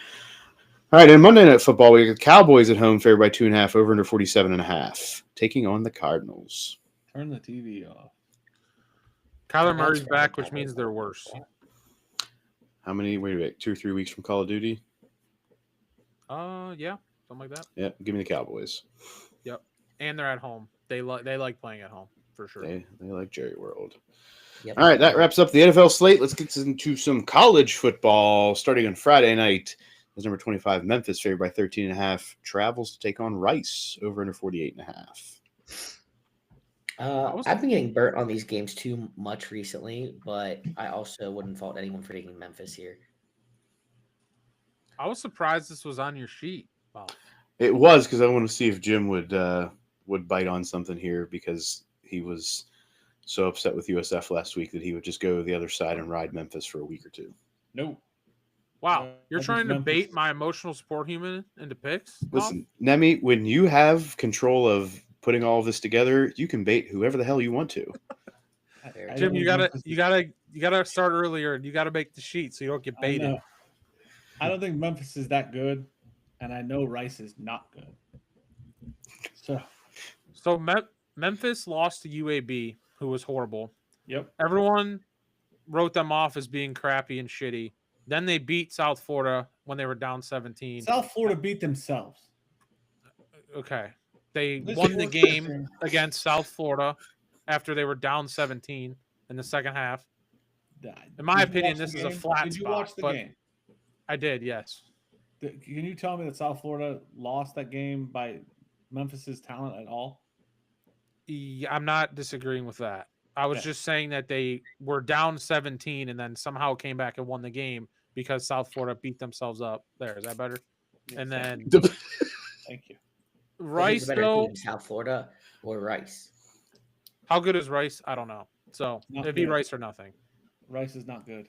A: All right, and Monday Night Football, we got the Cowboys at home, favored by 2.5, over under 47.5, taking on the Cardinals.
C: Turn the TV off.
D: Kyler
B: That's
D: Murray's
B: right.
D: back, which means they're worse.
A: How many? Wait, 2 or 3 weeks from Call of Duty?
D: Yeah, something like that.
A: Yeah, give me the Cowboys.
D: Yep. And they're at home. They like playing at home for sure.
A: They like Jerry World.
B: Yep.
A: All right, that wraps up the NFL slate. Let's get into some college football starting on Friday night. As number 25, Memphis, favored by 13.5, travels to take on Rice over under 48.5.
B: I've been getting burnt on these games too much recently, but I also wouldn't fault anyone for taking Memphis here.
D: I was surprised this was on your sheet. Wow.
A: It was because I want to see if Jim would bite on something here because he was so upset with USF last week that he would just go the other side and ride Memphis for a week or two.
C: Nope.
D: Wow.
C: I
D: You're
C: think
D: trying to
C: Memphis-
D: bait my emotional support human into picks? Muff?
A: Listen, Nemi, when you have control of putting all of this together, you can bait whoever the hell you want to.
C: I
D: Jim,
C: don't
D: you
C: think
D: gotta start earlier. You gotta make the sheet so you don't get
C: I
D: baited.
C: know. I don't think Memphis is that good, and I know Rice is not good.
D: So Memphis lost to UAB, who was horrible.
C: Yep.
D: Everyone wrote them off as being crappy and shitty. Then they beat South Florida when they were down 17.
C: South Florida beat themselves.
D: Okay. They
C: This
D: won the
C: was-
D: game against South Florida after they were down 17 in the second half. In my
C: Did you
D: opinion,
C: watch
D: this
C: the
D: is a
C: game?
D: flat
C: Did you
D: spot,
C: watch the
D: but-
C: game?
D: I did, yes.
C: Can you tell me that South Florida lost that game by Memphis's talent at all?
D: Yeah, I'm not disagreeing with that. I was
C: Okay.
D: just saying that they were down 17 and then somehow came back and won the game because South Florida beat themselves up. There, is that better? And then
C: Thank you.
B: But who's
D: Rice,
B: the better
D: though,
B: team, South Florida or Rice?
D: how good is Rice? I don't know. So
C: Not
D: it'd be
C: good.
D: Rice or nothing.
C: Rice is not good.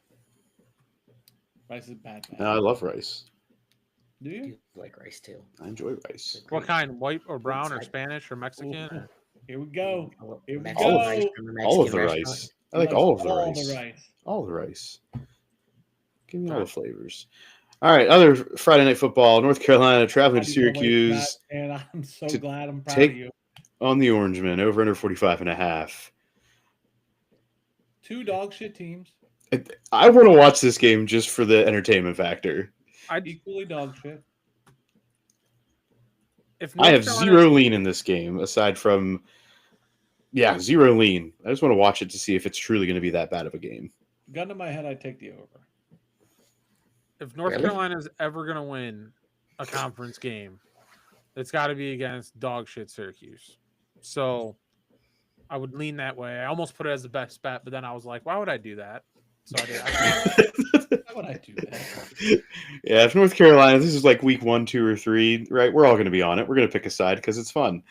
C: Rice is bad.
A: No, I love Rice.
C: Do
B: I
C: you?
B: do like Rice too.
A: I enjoy Rice.
D: What kind? White or brown or
B: Inside.
D: Spanish or Mexican?
C: Ooh, here we go. Here we
B: Mexican
C: go.
B: rice from a
A: All of the
B: Mexican restaurant.
A: rice. I
C: He
A: like
C: likes
A: all of the
C: all
A: rice.
C: the rice.
A: All the rice. Give me all
D: Okay.
A: the flavors. All right, other Friday night football. North Carolina traveling to
C: I can't wait for
A: Syracuse
C: that, and I'm so
A: to
C: glad. I'm proud
A: take-
C: of you.
A: on the Orangemen over under 45.5.
C: Two dog shit teams,
A: I want to watch this game just for the entertainment factor.
C: equally dog shit.
D: If
A: I
D: North
A: have
D: Carolina-
A: zero lean in this game aside from, zero lean. I just want to watch it to see if it's truly going to be that bad of a game.
C: Gun to my head, I'd take the over.
D: If North
B: Really?
D: Carolina is ever going to win a conference game, it's got to be against dog shit Syracuse. So I would lean that way. I almost put it as the best bet, but then I was like, why would I do that? So I did.
C: Why would I do that?
A: Yeah, if North Carolina, this is like week 1, 2, or 3, right? We're all going to be on it. We're going to pick a side because it's fun.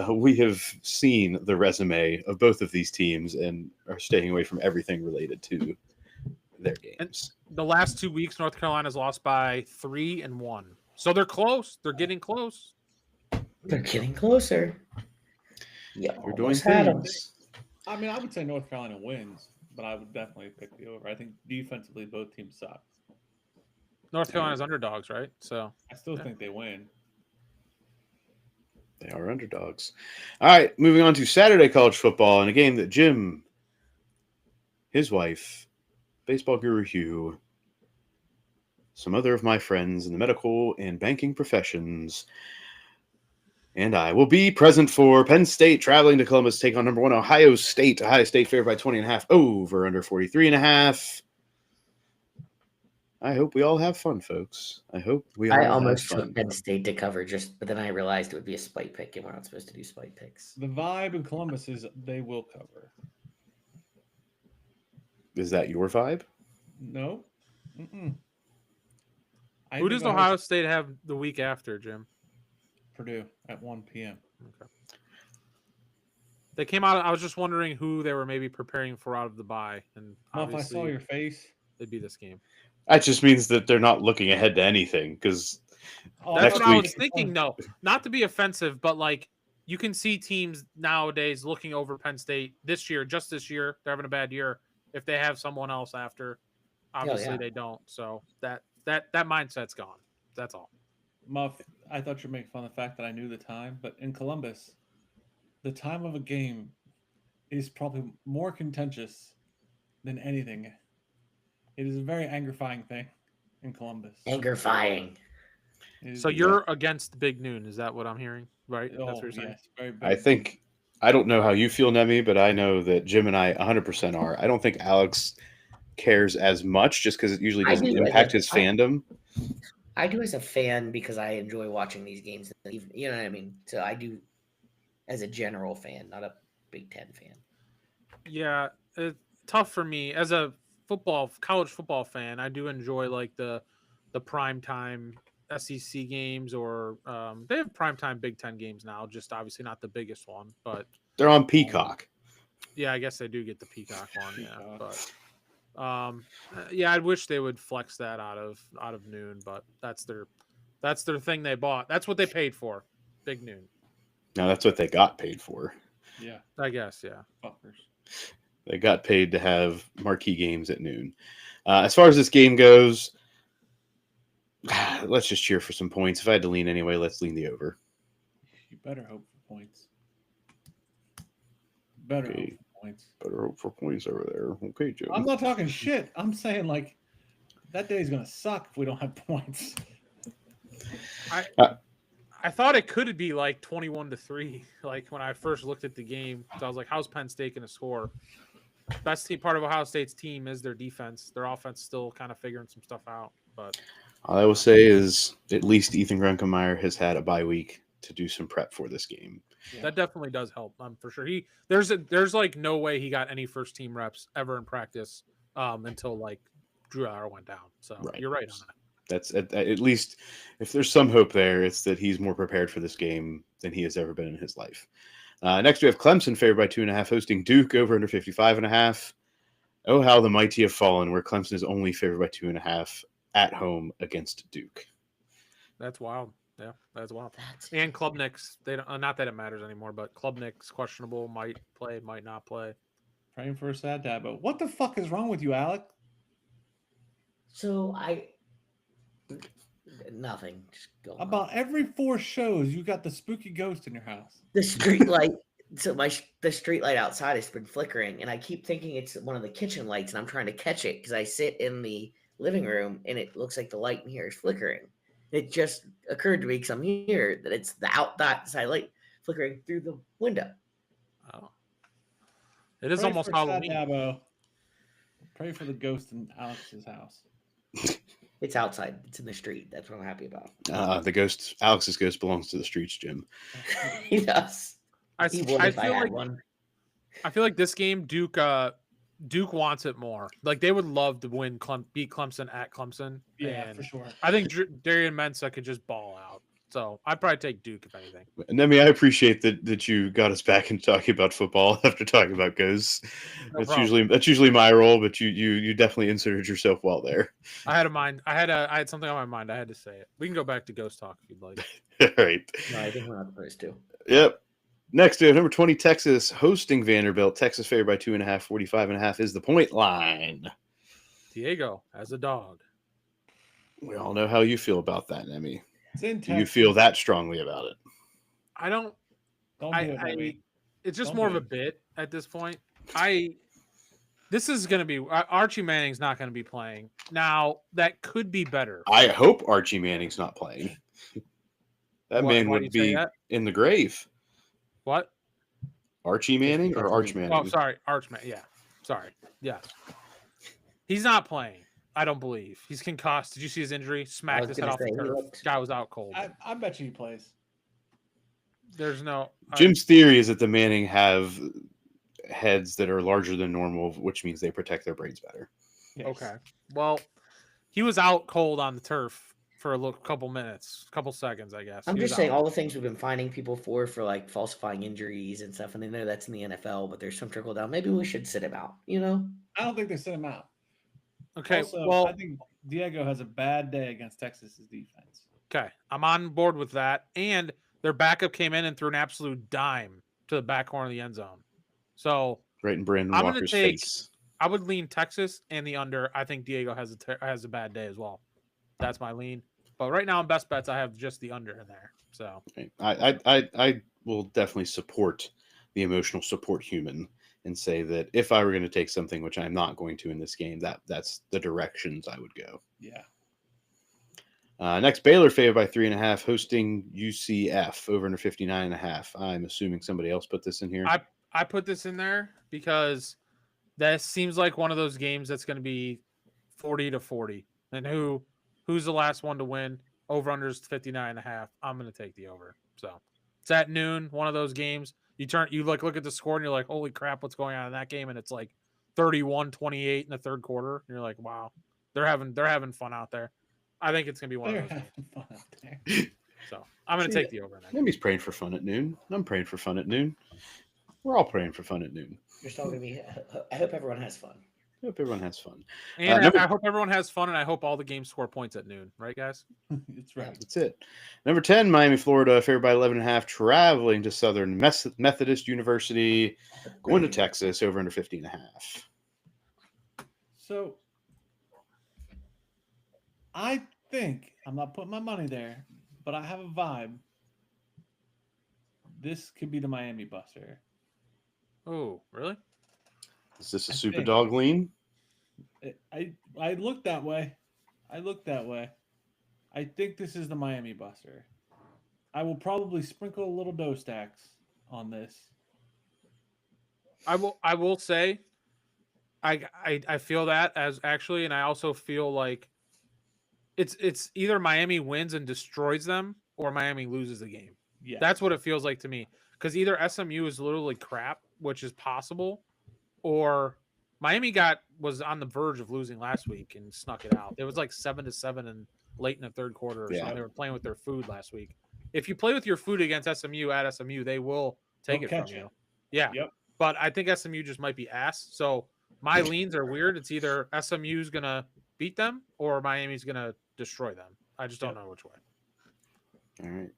A: We have seen the resume of both of these teams and are staying away from everything related to their games.
D: The last 2 weeks, North Carolina's lost by 3 and 1. So they're close. They're getting close.
B: They're getting closer. Yeah,
A: You're doing
B: almost had 'em.
A: things.
C: I mean, I would say North Carolina wins, but I would definitely pick the over. I think defensively, both teams suck.
D: North Carolina's underdogs, right? So
C: I still
D: Yeah.
C: think they win.
A: They are underdogs. All right, moving on to Saturday college football and a game that Jim, his wife, baseball guru Hugh, some other of my friends in the medical and banking professions, and I will be present for. Penn State traveling to Columbus, take on number 1 Ohio State. Ohio State favored by 20.5, over under 43.5. I hope we all have fun, folks. I hope we all
B: I
A: have
B: almost
A: fun.
B: took Penn State to cover, but then I realized it would be a spite pick, and we're not supposed to do spite picks.
C: The vibe in Columbus is they will cover.
A: Is that your vibe?
C: No. Mm-mm. I
D: who
C: think
D: does Ohio State have the week after, Jim?
C: Purdue at 1 p.m.
D: Okay. They came out. I was just wondering who they were maybe preparing for out of the bye, and
C: Muff, I
D: obviously
C: saw your face.
D: they'd be this game.
A: That just means that they're not looking ahead to anything because
C: Oh,
D: That's
A: Next
D: what I was
A: week-
D: thinking. No, not to be offensive, but like you can see teams nowadays looking over Penn State this year. Just this year, they're having a bad year. If they have someone else after, obviously
B: yeah.
D: they don't. So that mindset's gone. That's all.
C: Muff, I thought you were making fun of the fact that I knew the time, but in Columbus, the time of a game is probably more contentious than anything. It is a very angerfying thing in Columbus.
B: Angerfying.
C: It is-
D: So you're against Big Noon, is that what I'm hearing? Right? That's
C: oh
D: what you're saying.
C: yes, very big.
A: I think I don't know how you feel, Nemi, but I know that Jim and I 100% are. I don't think Alex cares as much just because it usually
B: I
A: doesn't
B: do,
A: impact his
B: I-
A: fandom.
B: I do as a fan because I enjoy watching these games. You know what I mean? So I do as a general fan, not a Big Ten fan.
D: Yeah, it's tough for me as a college football fan. I do enjoy like the prime time SEC games, or they have prime time Big Ten games now. Just obviously not the biggest one, but
A: They're on Peacock.
D: yeah, I guess they do get the Peacock one. Yeah,
C: Peacock.
D: but yeah, I wish they would flex that out of Noon, but that's their thing they bought. That's what they paid for. Big Noon.
A: Now that's what they got paid for.
C: Yeah,
D: I guess, yeah.
C: fuckers.
A: They got paid to have marquee games at noon. As far as this game goes, let's just cheer for some points. If I had to lean anyway, let's lean the over.
C: You better hope for points. Better
A: Okay.
C: hope for points.
A: Better hope for points over there. Okay, Joe.
C: I'm not talking shit. I'm saying like that day's gonna suck if we don't have points.
D: I thought it could be like 21-3. Like when I first looked at the game, so I was like, "How's Penn State going to score?" Best team, part of Ohio State's team is their defense. Their offense still kind of figuring some stuff out. But
A: All I will say is at least Ethan Grunkemeyer has had a bye week to do some prep for this game.
D: that definitely does help. For sure. There's like no way he got any first team reps ever in practice until like Drew Aller went down. So
A: Right.
D: You're right on that.
A: That's at least if there's some hope there, it's that he's more prepared for this game than he has ever been in his life. Next, we have Clemson favored by 2.5, hosting Duke over under 55.5. Oh, how the mighty have fallen, where Clemson is only favored by 2.5 at home against Duke.
D: That's wild. Yeah, that's wild. And Klubnik's, they don't, not that it matters anymore, but Klubnik's questionable, might play, might not play.
C: Praying for a sad dad, but what the fuck is wrong with you, Alec?
B: So nothing. Just go on.
C: About every 4 shows, you got the spooky ghost in your house.
B: The street light. So the street light outside has been flickering, and I keep thinking it's one of the kitchen lights, and I'm trying to catch it because I sit in the living room, and it looks like the light in here is flickering. It just occurred to me because I'm here that it's the outside light flickering through the window.
D: Oh, it is
C: Pray
D: almost
C: for sad
D: Halloween.
C: Dabo. Pray for the ghost in Alex's house.
B: It's outside. It's in the street. That's what I'm happy about.
A: Alex's ghost belongs to the streets, Jim.
B: He does.
D: I
B: He would
D: feel
B: if I had
D: like
B: one.
D: I feel like this game, Duke wants it more. Like they would love to beat Clemson at Clemson.
C: Yeah,
D: and
C: for sure.
D: I think Darian Mensah could just ball out. So I'd probably take Duke if anything.
A: Nemi, I appreciate that you got us back into talking about football after talking about ghosts.
D: No problem.
A: That's usually my role, but you definitely inserted yourself well there.
D: I had something on my mind. I had to say it. We can go back to ghost talk if you'd like.
A: All right.
B: No, I think we're not supposed to.
A: Yep. Next, we have number 20, Texas, hosting Vanderbilt. Texas favored by 2.5, 45.5 is the point line.
D: Diego as a dog.
A: We all know how you feel about that, Nemi.
C: It's in
A: Do you
C: Texas.
A: feel that strongly about it?
D: I don't.
C: Don't do it, baby.
D: It's just
C: Don't
D: more
C: do
D: of a
C: it.
D: bit at this point. This is going to be Archie Manning's not going to be playing now. That could be better.
A: I hope Archie Manning's not playing. That
D: Why
A: man
D: do
A: would
D: you say
A: be
D: that?
A: in the grave.
D: What?
A: Archie Manning or Arch Manning?
D: Oh, sorry, Archman. Yeah, sorry. Yeah, he's not playing. I don't believe he's concussed. Did you see his injury? Smacked
B: was
D: his head
B: gonna
D: off the
B: say, he
D: turf.
B: looked-
D: Guy was out cold.
C: I bet you he plays.
D: There's no
A: Jim's theory is that the Manning have heads that are larger than normal, which means they protect their brains better.
C: Yes.
D: Okay. Well, he was out cold on the turf for a couple minutes, couple seconds, I guess.
B: I'm
D: He
B: just
D: was
B: saying
D: out.
B: all the things we've been finding people for like falsifying injuries and stuff, and I know that's in the NFL, but there's some trickle down. Maybe we should sit him out, you know?
C: I don't think they sent him out.
D: Okay.
C: Also,
D: Well,
C: I think Diego has a bad day against Texas's defense.
D: okay. I'm on board with that. And their backup came in and threw an absolute dime to the back corner of the end zone. So
A: Right in Brandon
D: I'm gonna
A: Walker's
D: take-
A: face.
D: I would lean Texas and the under. I think Diego has a bad day as well. That's my lean. But right now in best bets, I have just the under in there. So
A: I will definitely support the emotional support human and say that if I were going to take something, which I'm not going to in this game, that's the directions I would go.
C: Yeah.
A: Next, Baylor favored by 3.5, hosting UCF over under 59.5. I'm assuming somebody else put this in here.
D: I put this in there because that seems like one of those games that's going to be 40-40. And who's the last one to win? Over under is 59.5. I'm going to take the over. So it's at noon. One of those games. You look at the score and you're like, holy crap, what's going on in that game? And it's like 31-28 in the third quarter. And you're like, wow, they're having fun out there. I think it's gonna be one
C: They're
D: of those.
C: having fun out there.
D: So I'm gonna take the over.
A: Maybe he's praying for fun at noon. I'm praying for fun at noon. We're all praying for fun at noon.
B: You're still gonna be. I hope everyone has fun.
A: I hope everyone has fun.
D: And I hope everyone has fun, and I hope all the games score points at noon. Right, guys?
C: It's right.
A: That's it. Number 10, Miami, Florida, favored by 11.5, traveling to Southern Methodist University, going to Texas, over under 50.5.
C: So I think, I'm not putting my money there, but I have a vibe. This could be the Miami buster.
D: Oh, really?
A: Is this a
C: I
A: Supa
C: think.
A: Dawg lean?
C: I look that way. I think this is the Miami buster. I will probably sprinkle a little dough stacks on this.
D: I will say, I feel that as actually, and I also feel like it's either Miami wins and destroys them or Miami loses the game.
C: Yeah,
D: That's what it feels like to me. Because either SMU is literally crap, which is possible, or Miami was on the verge of losing last week and snuck it out. It was like 7-7 and late in the third quarter.
A: Yeah.
D: So they were playing with their food last week. If you play with your food against SMU at SMU, they will take it from you. Yeah.
C: Yep.
D: But I think SMU just might be ass. So my leans are weird. It's either SMU's gonna beat them or Miami's gonna destroy them. I just don't know which way.
A: All right.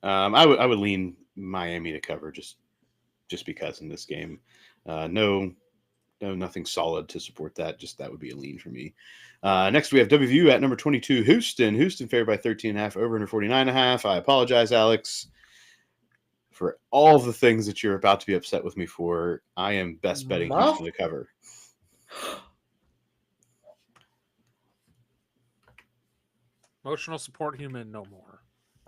A: I would lean Miami to cover just because in this game. Nothing solid to support that. Just that would be a lean for me. Next, we have WVU at number 22, Houston. Houston favored by 13.5, over under 49.5. I apologize, Alex, for all the things that you're about to be upset with me for. I am best betting
B: Muff?
A: Houston to cover.
D: Emotional support human no more.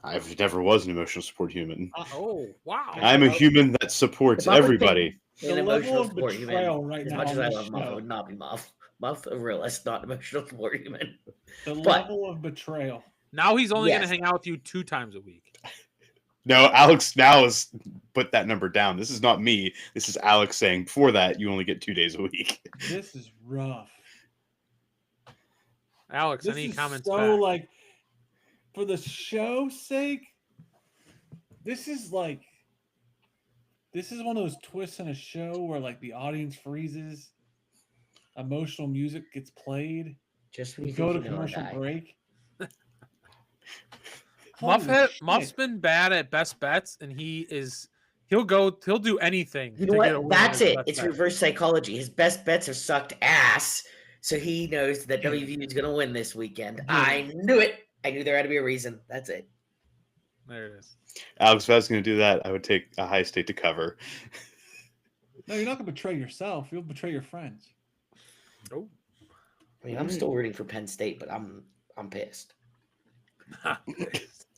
A: I've never was an emotional support human.
D: Oh, wow.
A: I'm a human that supports
B: If I was
A: everybody.
B: An
C: The
B: emotional
C: level of
B: support human.
C: betrayal right
B: As
C: now
B: much as
C: on
B: I
C: this
B: love Muff,
C: show.
B: it would not be Muff. Muff, a realist, not emotional support human.
C: The
B: But-
C: level of betrayal.
D: Now he's only going
B: Yes.
D: to hang out with you 2 times a week.
A: No, Alex now has put that number down. This is not me. This is Alex saying before that you only get 2 days a week.
C: This is rough.
D: Alex,
C: This
D: any
C: is
D: comments
C: so
D: back?
C: like, for the show's sake, this is one of those twists in a show where like the audience freezes, emotional music gets played,
B: Just when
C: we
B: you
C: go to
B: think you know a
C: commercial
B: guy.
C: break.
D: Muff's
C: Holy shit.
D: been bad at best bets, and he'll do anything.
B: You
D: to
B: know
D: get a
B: what?
D: win
B: That's
D: on his
B: it.
D: best
B: It's
D: bet.
B: reverse psychology. His best bets have sucked ass, so he knows that WVU is going to win this weekend. I knew it. I knew there had to be a reason. That's it.
D: There it is.
A: Alex, if I was going to do that, I would take a high state to cover.
C: No, you're not gonna betray yourself. You'll betray your friends.
D: Oh,
B: I mean, I'm still rooting for Penn State, but I'm pissed.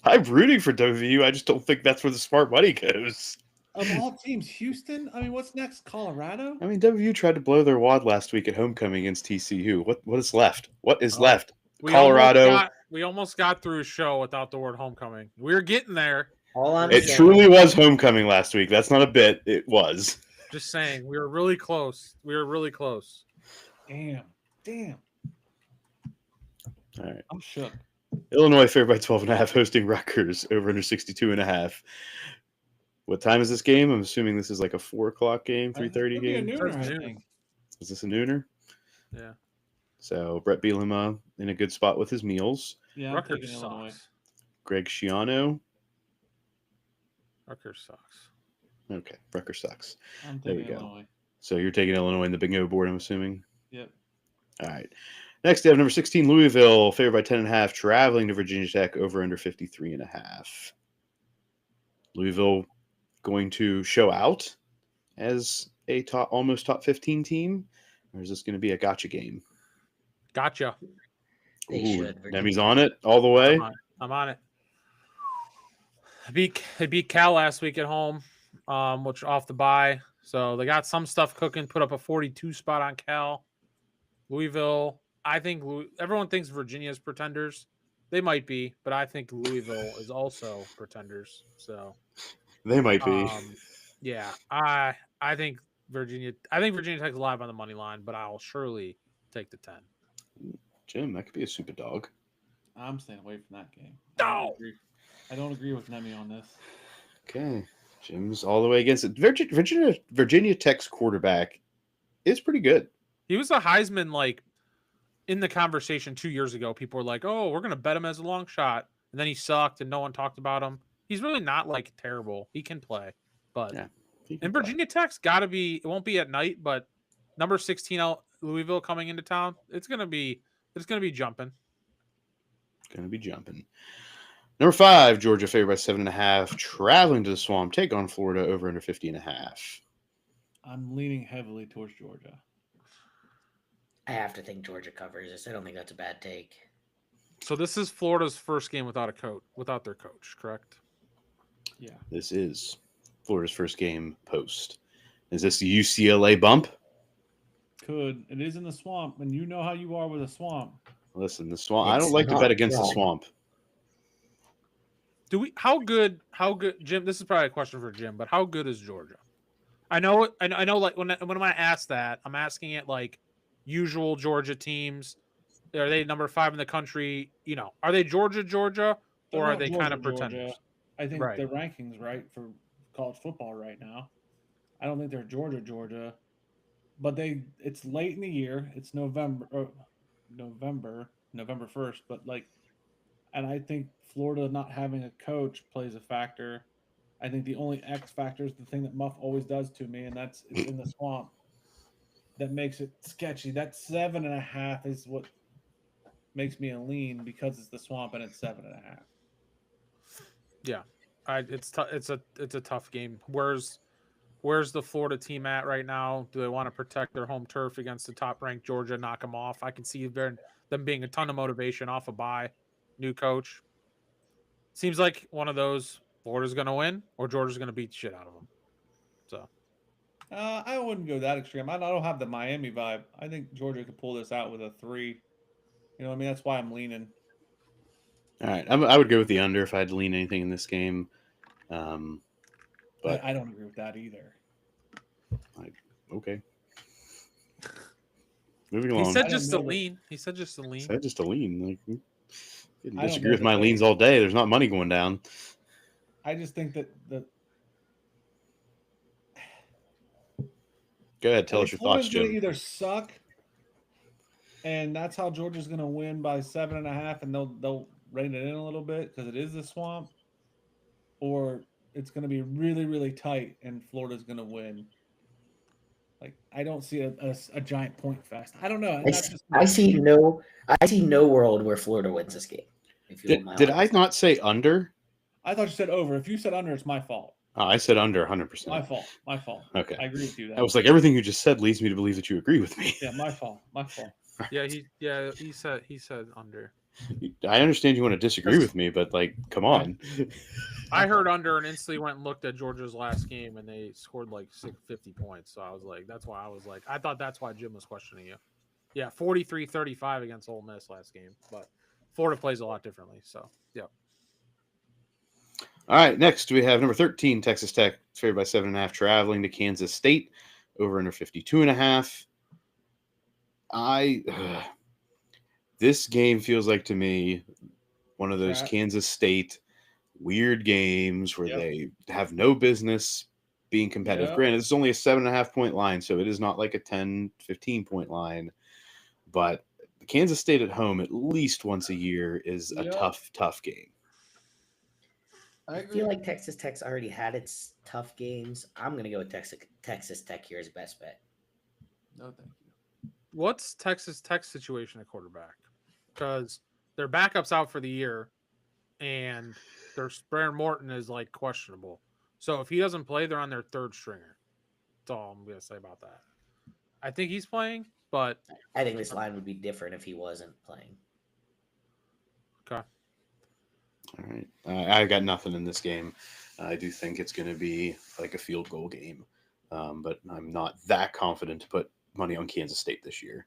A: I'm rooting for WVU. I just don't think that's where the smart money goes.
C: Of all teams, Houston. I mean, what's next? Colorado.
A: I mean, WVU tried to blow their wad last week at homecoming against TCU. What is left? What is left? Colorado.
D: We almost got through a show without the word homecoming. We're getting there.
B: All I'm
A: It
B: saying,
A: truly was homecoming last week. That's not a bit. It was.
D: Just saying, we were really close.
C: Damn.
A: All right.
C: I'm shook.
A: Illinois favored by 12.5, hosting Rutgers over under 62.5. What time is this game? I'm assuming this is like a 4:00 game, 3:30
C: It'll be a
A: game.
C: nooner, I
D: Noon.
C: think.
A: Is this a nooner?
D: Yeah.
A: So Brett Bielema in a good spot with his meals.
C: Yeah, I'm
D: Rutgers
C: taking Illinois.
D: sucks.
A: Greg Schiano.
D: Rutgers sucks.
A: Okay, Rutgers sucks.
C: I'm
A: There you
C: taking
A: go.
C: Illinois.
A: So you're taking Illinois in the bingo board, I'm assuming.
C: Yep.
A: All right. Next, they have number 16, Louisville, favored by 10.5, traveling to Virginia Tech over under 53.5. Louisville going to show out as a almost top 15 team, or is this going to be a gotcha game?
D: Gotcha.
B: They
A: Ooh,
B: should.
A: Demi's on it all the way.
D: I'm on it. They beat Cal last week at home, which off the bye. So they got some stuff cooking. Put up a 42 spot on Cal. Louisville. I think everyone thinks Virginia's pretenders. They might be, but I think Louisville is also pretenders. So
A: They might be.
D: yeah, I think Virginia. I think Virginia Tech's live on the money line, but I'll surely take the 10.
A: Jim, that could be a Supa Dawg.
C: I'm staying away from that game.
D: No!
C: I don't agree with Nemi on this.
A: Okay. Jim's all the way against it. Virginia Tech's quarterback is pretty good.
D: He was a Heisman, like, in the conversation 2 years ago. People were like, oh, we're going to bet him as a long shot. And then he sucked and no one talked about him. He's really not, like, terrible. He can play. But
A: Yeah,
D: and Virginia Tech's got to be, it won't be at night, but number 16 out Louisville coming into town, it's going to be jumping.
A: Going to be jumping. Number 5, Georgia favored by 7.5. Traveling to the Swamp, take on Florida over under 50.5.
C: I'm leaning heavily towards Georgia.
B: I have to think Georgia covers this. I don't think that's a bad take.
D: So this is Florida's first game without their coach, correct?
C: Yeah.
A: This is Florida's first game post. Is this the UCLA bump?
C: Could. It is in the Swamp, and you know how you are with a Swamp.
A: Listen, the Swamp. I
B: It's
A: don't like to
B: not
A: bet against the
B: wrong.
A: Swamp.
D: How good, Jim? This is probably a question for Jim, but how good is Georgia? I know. Like when I ask that, I'm asking it like usual Georgia teams. Are they number 5 in the country? You know, are they Georgia,
C: They're
D: or are
C: not
D: they
C: Georgia,
D: kind of pretenders?
C: Georgia. I think
D: Right.
C: the rankings right for college football right now. I don't think they're Georgia, but it's late in the year. It's November 1st, but like, and I think Florida not having a coach plays a factor. I think the only X factor is the thing that Muff always does to me, and that's it's in the Swamp. That makes it sketchy. That 7.5 is what makes me a lean because it's the Swamp and it's 7.5.
D: Yeah, it's a tough game. Where's the Florida team at right now? Do they want to protect their home turf against the top ranked Georgia? Knock them off. I can see them being a ton of motivation off a bye, new coach. Seems like one of those. Florida's going to win, or Georgia's going to beat the shit out of them. So
C: I wouldn't go that extreme. I don't have the Miami vibe. I think Georgia could pull this out with a 3. You know what I mean? That's why I'm leaning.
A: All right. I would go with the under if I had to lean anything in this game. But
C: I don't agree with that either.
A: Okay. Moving along.
D: he said
C: I
D: just
C: don't
D: a
C: know
D: lean. He said just a lean.
A: Said just a lean. Like, you can
C: I don't
A: disagree
C: know
A: with my
C: that
A: leans all day. There's not money going down.
C: I just think that
A: Go ahead. Tell us your thoughts,
C: Florida's going to
A: Jim.
C: either suck, and that's how Georgia's going to win by 7.5, and they'll rein it in a little bit because it is the Swamp, or it's going to be really, really tight, and Florida's going to win. Like, I don't see a giant point fest. I don't know.
B: I see no world where Florida wins this game. If you want my
A: Did I
B: honest
A: not say under?
C: I thought you said over. If you said under, it's my fault.
A: Oh, I said under 100%.
C: My fault. My fault.
A: Okay.
C: I agree with you.
A: I was like, everything you just said leads me to believe that you agree with me.
C: Yeah, my fault. My fault.
D: Yeah, he said under.
A: I understand you want to disagree with me, but like, come on.
D: I heard under and instantly went and looked at Georgia's last game and they scored like 50 points. So I was like, I thought that's why Jim was questioning you. Yeah, 43-35 against Ole Miss last game, but Florida plays a lot differently. So, yeah.
A: All right, next we have number 13, Texas Tech, favored by 7.5, traveling to Kansas State, over under 52.5. This game feels like to me one of those Kansas State weird games where they have no business being competitive.
C: Yep.
A: Granted, it's only a 7.5 point line, so it is not like a 10, 15 point line. But Kansas State at home at least once a year is a tough game.
B: I feel like Texas Tech's already had its tough games. I'm going to go with Texas Tech here as best bet.
C: No, thank you.
D: What's Texas Tech's situation at quarterback? Because their backup's out for the year, and their Brandon Morton is like questionable. So if he doesn't play, they're on their third stringer. That's all I'm gonna say about that. I think he's playing, but
B: I think this line would be different if he wasn't playing.
D: okay.
A: All right. I got nothing in this game. I do think it's going to be like a field goal game, but I'm not that confident to put money on Kansas State this year.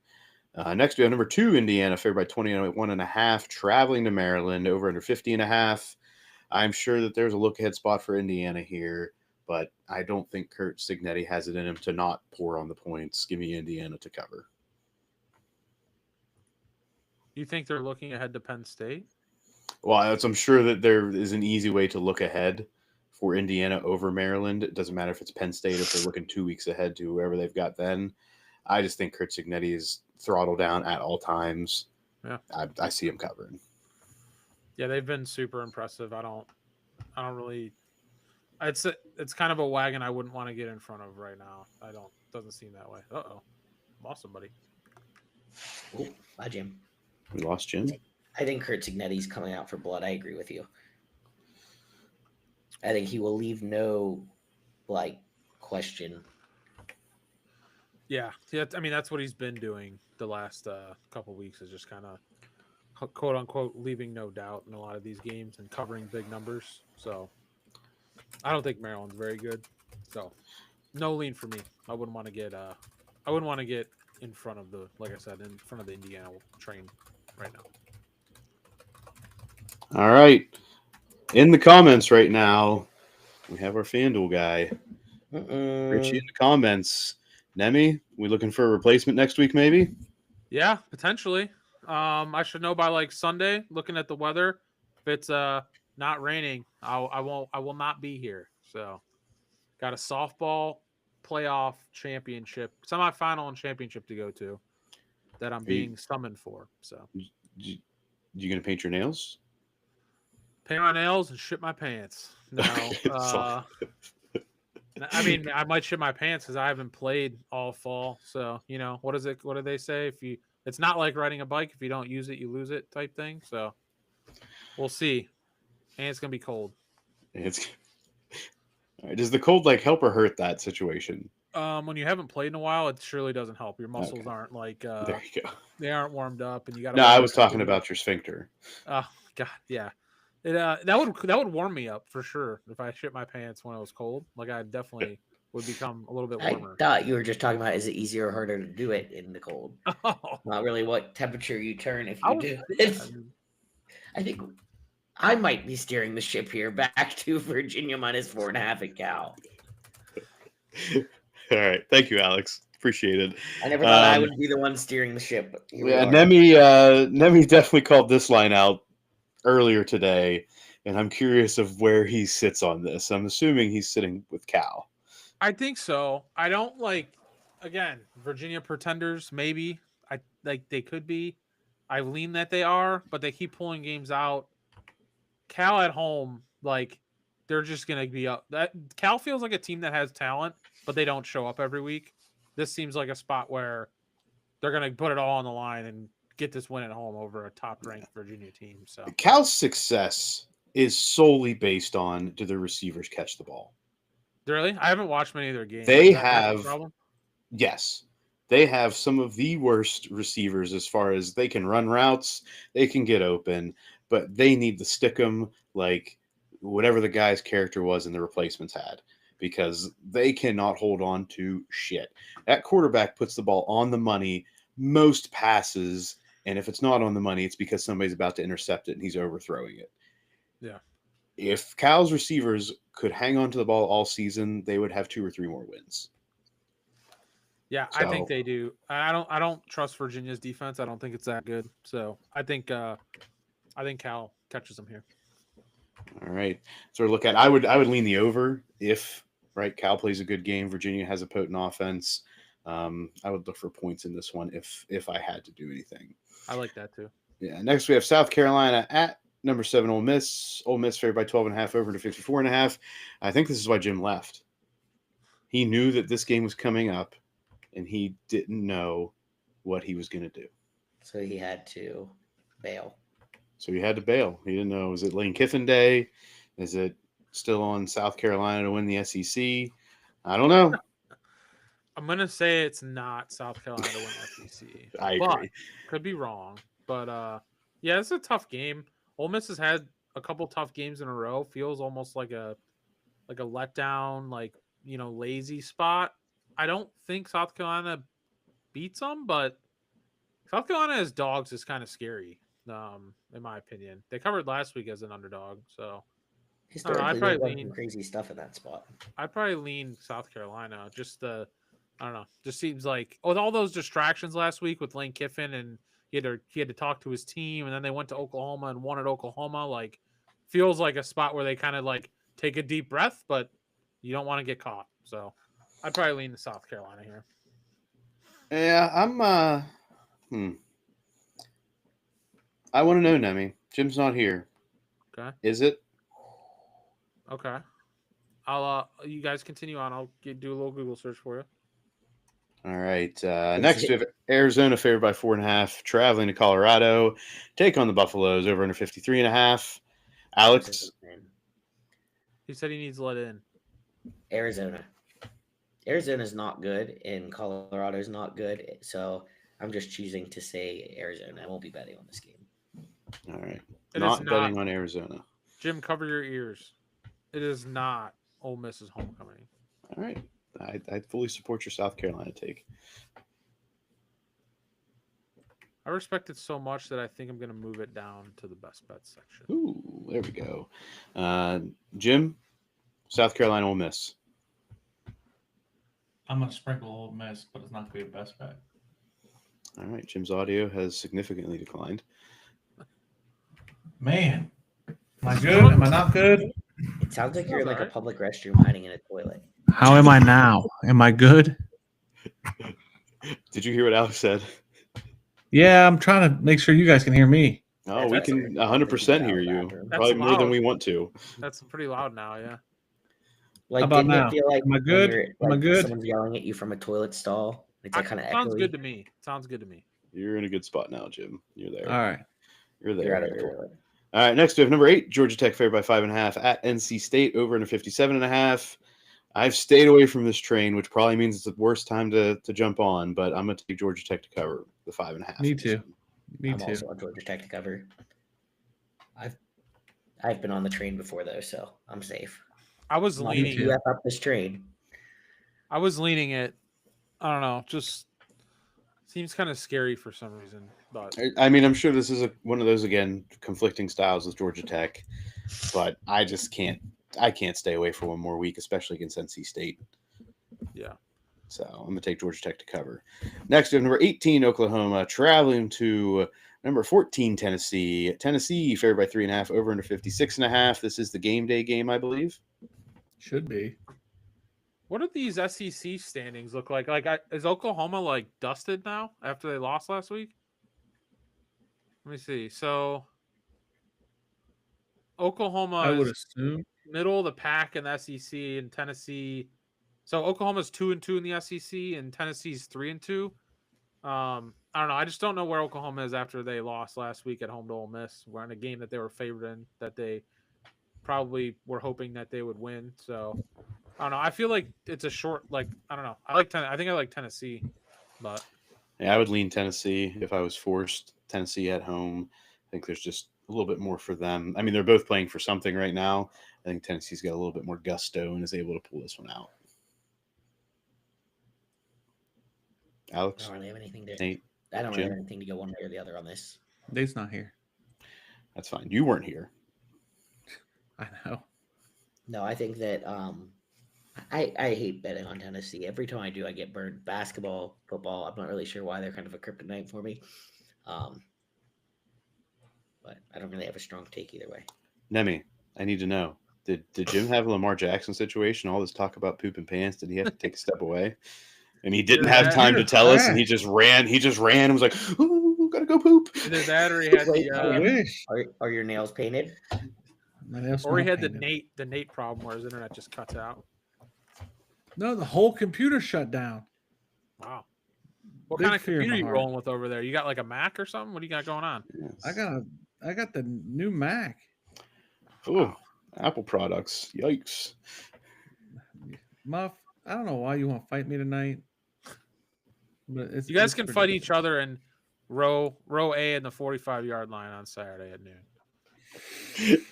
A: Next, we have number 2, Indiana, favored by 21.5, traveling to Maryland, over under 50.5. I'm sure that there's a look-ahead spot for Indiana here, but I don't think Kurt Signetti has it in him to not pour on the points. Give me Indiana to cover.
D: You think they're looking ahead to Penn State?
A: Well, I'm sure that there is an easy way to look ahead for Indiana over Maryland. It doesn't matter if it's Penn State, if they're looking 2 weeks ahead to whoever they've got then. I just think Kurt Signetti is throttled down at all times.
D: Yeah.
A: I see him covering.
D: Yeah, they've been super impressive. I don't really. It's kind of a wagon I wouldn't want to get in front of right now. Doesn't seem that way. Lost somebody.
B: Oh, bye, Jim.
A: We lost Jim.
B: I think Kurt Signetti's coming out for blood. I agree with you. I think he will leave no question.
D: Yeah, I mean that's what he's been doing the last couple weeks, is just kind of quote unquote leaving no doubt in a lot of these games and covering big numbers. So I don't think Maryland's very good. So no lean for me. I wouldn't want to get in front of in front of the Indiana train right now.
A: All right. In the comments right now, we have our FanDuel guy. Richie in the comments. Nemi, we looking for a replacement next week, maybe?
D: Yeah, potentially. I should know by Sunday. Looking at the weather, if it's not raining, I will not be here. So, got a softball playoff championship, semifinal and championship to go to that I'm being summoned for. So,
A: You gonna paint your nails?
D: Paint my nails and shit my pants. No, I mean, I might shit my pants because I haven't played all fall. So, what is it? What do they say? It's not like riding a bike. If you don't use it, you lose it type thing. So we'll see. And it's going to be cold.
A: All right, does the cold help or hurt that situation?
D: When you haven't played in a while, it surely doesn't help. Your muscles aren't
A: there you go.
D: They aren't warmed up, and you got.
A: No, I was talking about your sphincter.
D: Oh God, yeah. That would warm me up for sure if I shit my pants when it was cold. I definitely would become a little bit warmer.
B: I thought you were just talking about is it easier or harder to do it in the cold?
D: Oh.
B: Not really what temperature you turn if you do it. I think I might be steering the ship here back to Virginia minus 4.5 at Cal.
A: All right. Thank you, Alex. Appreciate it.
B: I never thought I would be the one steering the ship. But
A: yeah, Nemi definitely called this line out earlier today, and I'm curious of where he sits on this. I'm assuming he's sitting with Cal.
D: I think so. I don't again, Virginia pretenders, maybe. They could be. I lean that they are, but they keep pulling games out. Cal at home, they're just gonna be up. That Cal feels like a team that has talent, but they don't show up every week. This seems like a spot where they're gonna put it all on the line and get this win at home over a top-ranked Virginia team. So
A: Cal's success is solely based on do the receivers catch the ball.
D: Really? I haven't watched many of their games.
A: They
D: Is that a problem?
A: Yes. They have some of the worst receivers as far as they can run routes, they can get open, but they need to stick them like whatever the guy's character was in the replacements had, because they cannot hold on to shit. That quarterback puts the ball on the money most passes, and if it's not on the money, it's because somebody's about to intercept it and he's overthrowing it.
D: Yeah.
A: If Cal's receivers could hang on to the ball all season, they would have 2 or 3 more wins.
D: Yeah,
A: So,
D: I think they do. I don't trust Virginia's defense. I don't think it's that good. So I think Cal catches them here.
A: All right. So look at I would lean the over if Cal plays a good game. Virginia has a potent offense. I would look for points in this one if I had to do anything.
D: I like that too.
A: Yeah. Next we have South Carolina at number 7 Ole Miss. Ole Miss favored by 12.5 over to 54.5. I think this is why Jim left. He knew that this game was coming up, and he didn't know what he was going to do.
B: So he had to bail.
A: He didn't know. Is it Lane Kiffin Day? Is it still on South Carolina to win the SEC? I don't know.
D: I'm gonna say it's not South Carolina to win SEC.
A: I
D: but
A: agree.
D: could be wrong. But yeah, it's a tough game. Ole Miss has had a couple tough games in a row. Feels almost like a letdown, lazy spot. I don't think South Carolina beats them, but South Carolina as dogs is kind of scary. In my opinion, they covered last week as an underdog, so I don't know.
B: Historically, they've done some crazy stuff in that spot.
D: I'd probably lean South Carolina. I don't know. Just seems like with all those distractions last week with Lane Kiffin and he had to talk to his team, and then they went to Oklahoma and won at Oklahoma. Like, feels like a spot where they kind of like take a deep breath, but you don't want to get caught. So I'd probably lean to South Carolina here.
A: Yeah, I want to know, Nemi. Jim's not here.
D: Okay.
A: Is it?
D: Okay. I'll you guys continue on. I'll do a little Google search for you.
A: All right. Next, we have Arizona favored by 4.5, traveling to Colorado. Take on the Buffaloes over under 53.5. Alex?
D: He said he needs let in.
B: Arizona. Arizona's not good, and Colorado's not good. So I'm just choosing to say Arizona. I won't be betting on this game.
A: All right.
D: It
A: Not
D: is
A: betting on Arizona.
D: Jim, cover your ears. It is not Ole Miss's homecoming.
A: All right. I fully support your South Carolina take.
D: I respect it so much that I think I'm going to move it down to the best bets section.
A: Ooh, there we go. Jim, South Carolina Ole Miss.
C: I'm going to sprinkle Ole Miss, but it's not going to be a best bet.
A: All right. Jim's audio has significantly declined.
C: Man, am I good? Am I not good?
B: It sounds like you're in like a public restroom hiding in a toilet.
C: How am I now? Am I good?
A: Did you hear what Alex said?
C: Yeah, I'm trying to make sure you guys can hear me.
A: Oh, we can 100% hear you. Probably more than we want to.
D: That's pretty loud now, yeah.
B: Like,
C: How about
B: didn't
C: now?
B: it feel like
C: Am I good? Am I good?
B: Someone's yelling at you from a toilet stall? It's like kind of
D: sounds
B: echoey.
D: good to me. Sounds good to me.
A: You're in a good spot now, Jim. You're there.
C: All right.
A: You're there.
B: You're out of your toilet.
A: All right, next we have number 8, Georgia Tech favored by 5.5 at NC State over under 57.5. I've stayed away from this train, which probably means it's the worst time to jump on, but I'm going to take Georgia Tech to cover the 5.5.
C: Me too. Me
B: I'm
C: too.
B: also on Georgia Tech to cover. I've been on the train before though, so I'm safe.
D: I was leaning.
B: You F up this train.
D: I was leaning it. I don't know. Just seems kind of scary for some reason. But
A: I mean, I'm sure this is one of those, again, conflicting styles with Georgia Tech, but I just can't. I can't stay away for one more week, especially against NC State.
D: Yeah.
A: So I'm going to take Georgia Tech to cover. Next, we have number 18, Oklahoma, traveling to number 14, Tennessee. Tennessee favored by 3.5, over under 56.5. This is the game day game, I believe.
C: Should be.
D: What do these SEC standings look like? Is Oklahoma dusted now after they lost last week? Let me see. So Oklahoma
C: I would
D: is
C: assume
D: middle of the pack in the SEC, and Tennessee. So Oklahoma's 2-2 in the SEC, and Tennessee's 3-2. I don't know. I just don't know where Oklahoma is after they lost last week at home to Ole Miss. We're in a game that they were favored in, that they probably were hoping that they would win. So I don't know. I feel like it's a short. I don't know. I think I like Tennessee, but
A: yeah, I would lean Tennessee if I was forced. Tennessee at home. I think there's just a little bit more for them. I mean, they're both playing for something right now. I think Tennessee's got a little bit more gusto and is able to pull this one out. Alex?
B: I don't really have anything to.
A: Nate?
B: I don't
A: Jim?
B: really have anything to go one way or the other on this.
C: Dave's not here.
A: That's fine. You weren't here.
C: I know.
B: No, I think that I hate betting on Tennessee. Every time I do, I get burned. Basketball, football. I'm not really sure why they're kind of a kryptonite for me. But I don't really have a strong take either way.
A: Nemi, I need to know. Did Jim have a Lamar Jackson situation? All this talk about pooping pants. Did he have to take a step away? And he didn't have time to tell us, and he just ran. He just ran and was like, "Ooh, gotta go poop."
D: Either that, or he had
C: I wish.
B: Are your nails painted?
D: or he had the Nate problem where his internet just cuts out.
C: No, the whole computer shut down.
D: Wow. What
C: Big
D: kind of
C: fear in
D: computer
C: my
D: are you
C: heart.
D: rolling with over there? You got like a Mac or something? What do you got going on?
A: Yes.
C: I got the new Mac.
A: Oh, Apple products. Yikes.
C: Muff, I don't know why you want to fight me tonight. But
D: You guys
C: it's
D: can
C: pretty
D: fight
C: good.
D: each other in row A in the 45-yard line on Saturday at noon.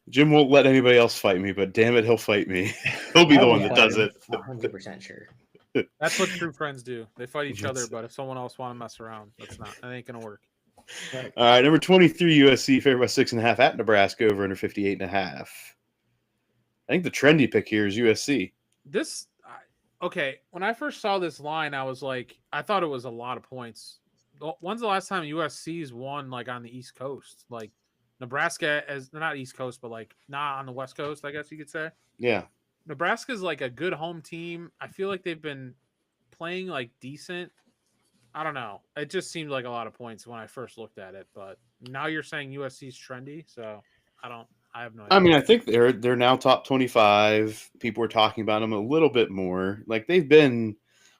A: Jim won't let anybody else fight me, but damn it, he'll fight me. He'll be the one that does it.
B: 100% sure.
D: That's what true friends do. They fight each other,
A: That's-
D: but if someone else want to mess around, that ain't gonna work.
B: Right.
A: All right, number 23 USC favored by 6.5 at Nebraska over under 58.5. I think the trendy pick here is USC.
D: Okay. When I first saw this line, I was like, I thought it was a lot of points. When's the last time USC's won like on the East Coast? Like Nebraska, as not East Coast, but like not on the West Coast, I guess you could say.
A: Yeah.
D: Nebraska's like a good home team. I feel like they've been playing like decent. I don't know. It just seemed like a lot of points when I first looked at it, but now you're saying USC's trendy, so I have no idea.
A: I mean, I think they're now top 25. People are talking about them a little bit more. Like they've been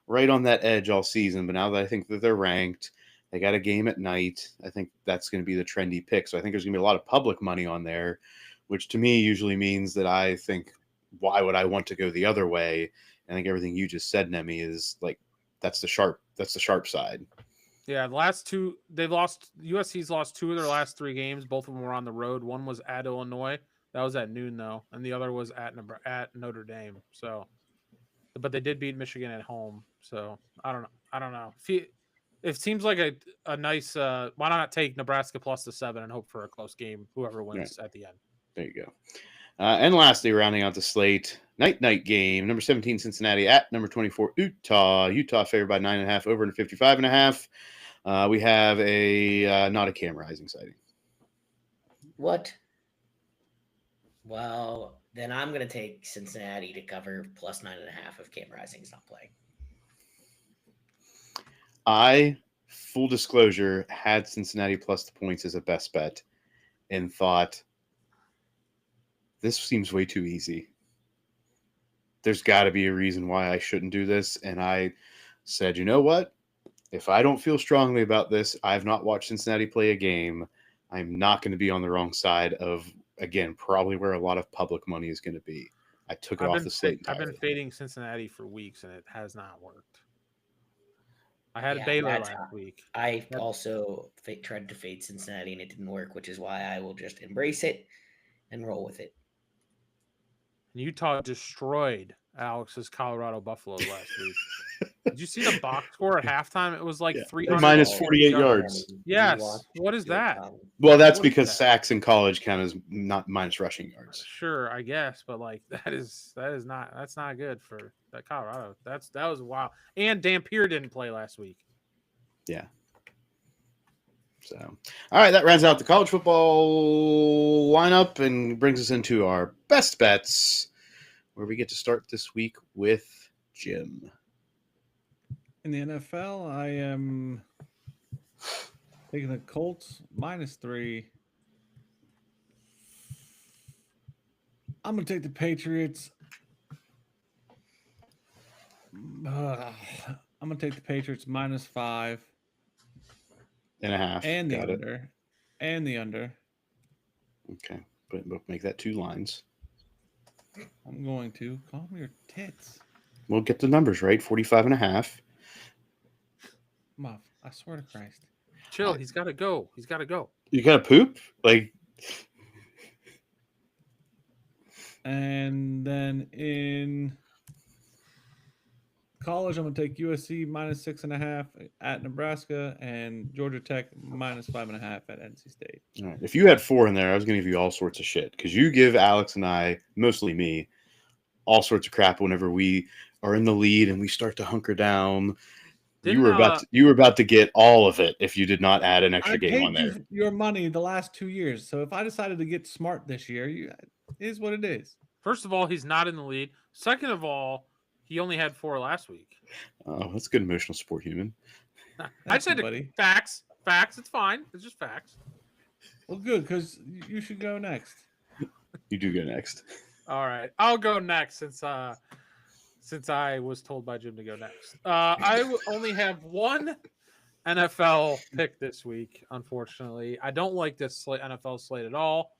A: right on that edge all season, but now that I think that they're ranked, they got a game at night. I think that's going to be the trendy pick. So I think there's going to be a lot of public money on there, which to me usually means that I think, why would I want to go the other way? I think everything you just said, Nemi, is like that's the sharp side.
D: Yeah, the last two USC's lost 2 of their last 3 games. Both of them were on the road. One was at Illinois. That was at noon though, and the other was at Notre Dame. So, but they did beat Michigan at home. So I don't know. It seems like a nice. Why not take Nebraska plus the 7 and hope for a close game? Whoever wins at the end.
A: There you go. And lastly, rounding out the slate, night game, number 17 Cincinnati at number 24 Utah. Utah favored by 9.5 over under 55.5. We have a not a Cam Rising sighting.
B: What? Well, then I'm going to take Cincinnati to cover plus 9.5 if Cam Rising's not playing.
A: I, full disclosure, had Cincinnati plus the points as a best bet and thought, this seems way too easy. There's got to be a reason why I shouldn't do this. And I said, you know what? If I don't feel strongly about this, I've not watched Cincinnati play a game. I'm not going to be on the wrong side of, again, probably where a lot of public money is going to be. I took it off the slate entirely.
D: I've been fading Cincinnati for weeks, and it has not worked. I had Baylor last week.
B: I also tried to fade Cincinnati, and it didn't work, which is why I will just embrace it and roll with it.
D: Utah destroyed Alex's Colorado Buffaloes last week. Did you see the box score at halftime? It was like 300
A: minus 48 yards.
D: Yes. What is that?
A: Well, that's because sacks in college count as not minus rushing yards.
D: Sure, I guess, but like that's not good for that Colorado. That was wild. And Dampier didn't play last week.
A: Yeah. So, all right, that rounds out the college football lineup and brings us into our best bets, where we get to start this week with Jim.
C: In the NFL, I am taking the Colts -3. I'm going to take the Patriots. I'm going to take the Patriots -5.
A: And a half.
C: And the
A: Got it.
C: under. And the under.
A: Okay. But make that 2 lines.
C: I'm going to. Call me your tits.
A: We'll get the numbers right. 45.5.
C: Muff, I swear to Christ.
D: Chill. He's got to go. He's got to go.
A: You got to poop? Like.
C: And then in college, I'm going to take USC -6.5 at Nebraska and Georgia Tech -5.5 at NC State.
A: All right. If you had 4 in there, I was going to give you all sorts of shit because you give Alex and I, mostly me, all sorts of crap whenever we are in the lead and we start to hunker down. You were about to get all of it if you did not add an extra game on there.
C: I paid your money the last 2 years, so if I decided to get smart this year, it is what it is.
D: First of all, he's not in the lead. Second of all, he only had 4 last week.
A: Oh, that's good emotional support, human.
D: I said facts. Facts. It's fine. It's just facts.
C: Well, good, because you should go next.
A: You do go next.
D: All right. I'll go next since I was told by Jim to go next. I only have 1 NFL pick this week, unfortunately. I don't like this NFL slate at all.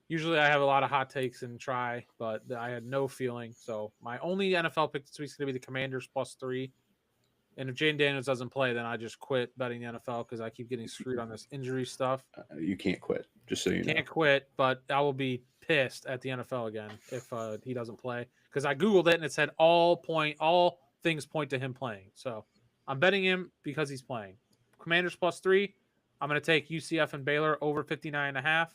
D: Usually I have a lot of hot takes and try, but I had no feeling. So my only NFL pick this week is going to be the Commanders +3. And if Jaden Daniels doesn't play, then I just quit betting the NFL because I keep getting screwed on this injury stuff.
A: You can't quit, just so you know.
D: Can't quit, but I will be pissed at the NFL again if he doesn't play because I Googled it and it said all things point to him playing. So I'm betting him because he's playing. Commanders +3. I'm going to take UCF and Baylor over 59.5. I'm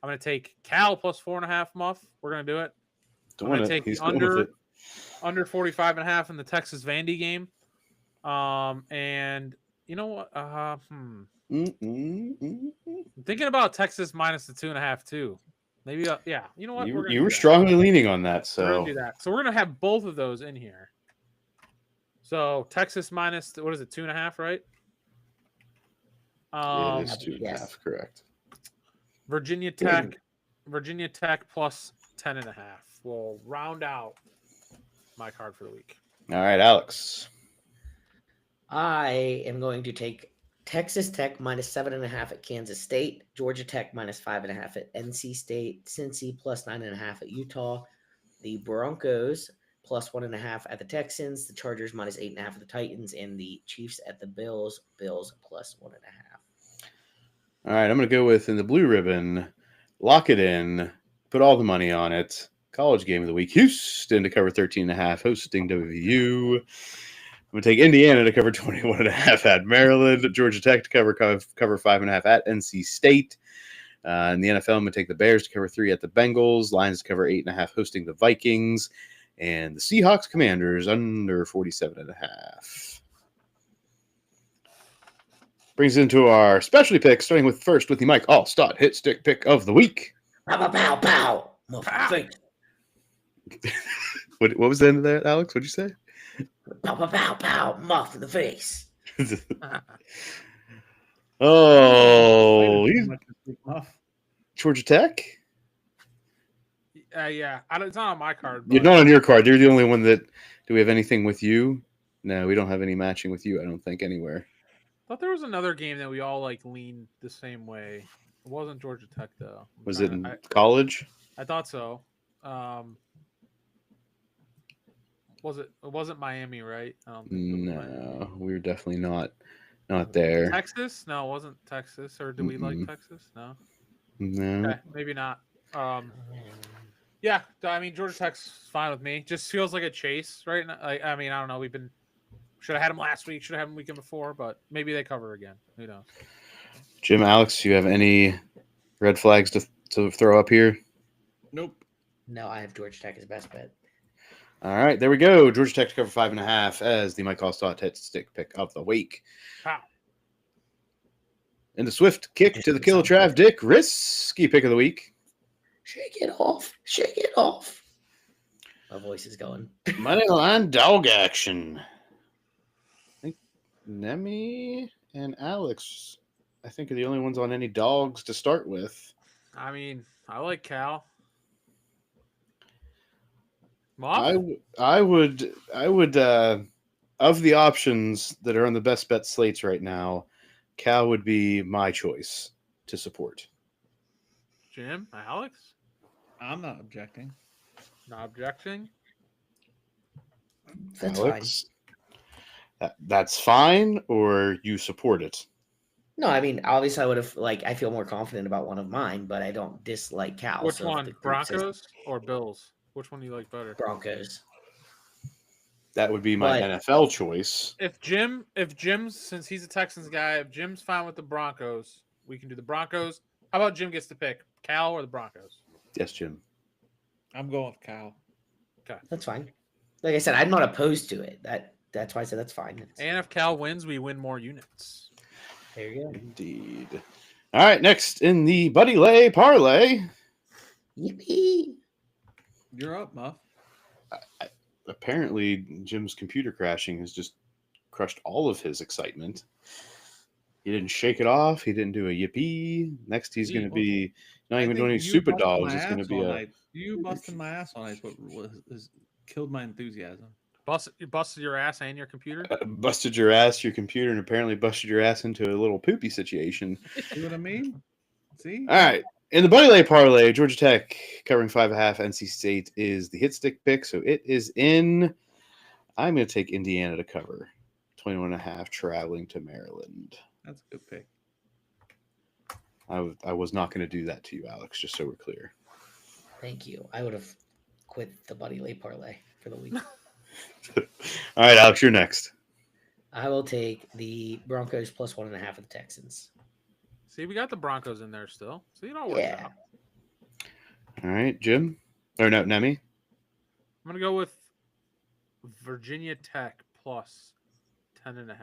D: going to take Cal +4.5. Muff. We're going to do it. I'm going to take the under 45.5 in the Texas Vandy game. And you know what? I'm thinking about Texas minus the 2.5 too. Maybe, yeah. You know what?
A: You were strongly leaning on that, so
D: we're gonna do that. So we're gonna have both of those in here. So Texas minus what is it? 2.5, right?
A: It is 2.5, correct.
D: Virginia Tech plus 10.5. We'll round out my card for the week.
A: All right, Alex.
B: I am going to take Texas Tech minus 7.5 at Kansas State, Georgia Tech minus 5.5 at NC State, Cincy plus 9.5 at Utah, the Broncos plus 1.5 at the Texans, the Chargers minus 8.5 at the Titans, and the Chiefs at the Bills, Bills plus 1.5.
A: All right, I'm going to go with in the blue ribbon, lock it in, put all the money on it. College game of the week, Houston to cover 13.5, hosting WVU. I'm going to take Indiana to cover 21.5 at Maryland, Georgia Tech to cover 5.5 at NC State. In the NFL, I'm going to take the Bears to cover 3 at the Bengals, Lions to cover 8.5 hosting the Vikings, and the Seahawks Commanders under 47.5. Brings us into our specialty picks, starting with first with the Mike Allstott hit stick pick of the week.
B: Pow, pow, pow, pow.
A: What was the end of that, Alex? What'd you say?
B: Pow, pow, pow, pow, Muff in the face.
A: Oh, Georgia Tech?
D: Yeah. It's not on my card.
A: You're not on your card. You're the only one that. Do we have anything with you? No, we don't have any matching with you, I don't think, anywhere.
D: I thought there was another game that we all leaned the same way. It wasn't Georgia Tech, though.
A: Was it in college?
D: I thought so. It wasn't Miami, right?
A: No, we were definitely not there.
D: Texas? No, it wasn't Texas. Or do we like Texas? No.
A: No.
D: Okay, maybe not. Yeah, I mean Georgia Tech's fine with me. Just feels like a chase, right? I mean, I don't know. Should have had them last week. Should have had them weekend before, but maybe they cover again. Who knows?
A: Jim, Alex, do you have any red flags to throw up here?
C: Nope.
B: No, I have Georgia Tech as best bet.
A: All right, there we go. Georgia Tech to cover 5.5 as the Mike Allstott hit stick pick of the week.
D: Wow.
A: And the swift kick to the Killatrav Dick Risky Pick of the week.
B: Shake it off. Shake it off. My voice is going.
A: Money line dog action. I think Nemi and Alex, I think, are the only ones on any dogs to start with.
D: I mean, I like Cal.
A: I would of the options that are on the best bet slates right now, Cal would be my choice to support.
D: Jim, Alex,
C: I'm not objecting.
D: Not objecting.
B: That's
A: Alex, fine. That's fine, or you support it?
B: No, I mean, obviously, I would have I feel more confident about one of mine, but I don't dislike Cal.
D: Which one, Broncos or Bills? Which one do you like better?
B: Broncos.
A: That would be my NFL choice.
D: If Jim's, since he's a Texans guy, if Jim's fine with the Broncos, we can do the Broncos. How about Jim gets to pick Cal or the Broncos?
A: Yes, Jim.
C: I'm going with Cal.
D: Okay,
B: that's fine. Like I said, I'm not opposed to it. That's why I said that's fine.
D: And if Cal wins, we win more units.
B: There you go.
A: Indeed. All right, next in the Buddy Lay Parlay.
B: Yippee!
C: You're up, Muff.
A: Apparently, Jim's computer crashing has just crushed all of his excitement. He didn't shake it off. He didn't do a yippee. Next, he's going to be not even doing any Supa Dogs. It's going to be
C: You busting my ass all night, but killed my enthusiasm.
D: Busted your ass and your computer?
A: Busted your ass, your computer, and apparently busted your ass into a little poopy situation.
C: See what I mean? See?
A: All right. In the Buddy Lay Parlay, Georgia Tech covering 5.5. NC State is the hit stick pick, so it is in. I'm going to take Indiana to cover 21.5 traveling to Maryland.
C: That's a good pick.
A: I was not going to do that to you, Alex, just so we're clear.
B: Thank you. I would have quit the Buddy Lay parlay for the week.
A: All right, Alex, you're next.
B: I will take the Broncos plus 1.5 of the Texans.
D: See, we got the Broncos in there still. See, it all works
B: Yeah.
D: out.
A: All right, Jim. Or no, Nemi.
D: I'm gonna go with Virginia Tech plus 10.5.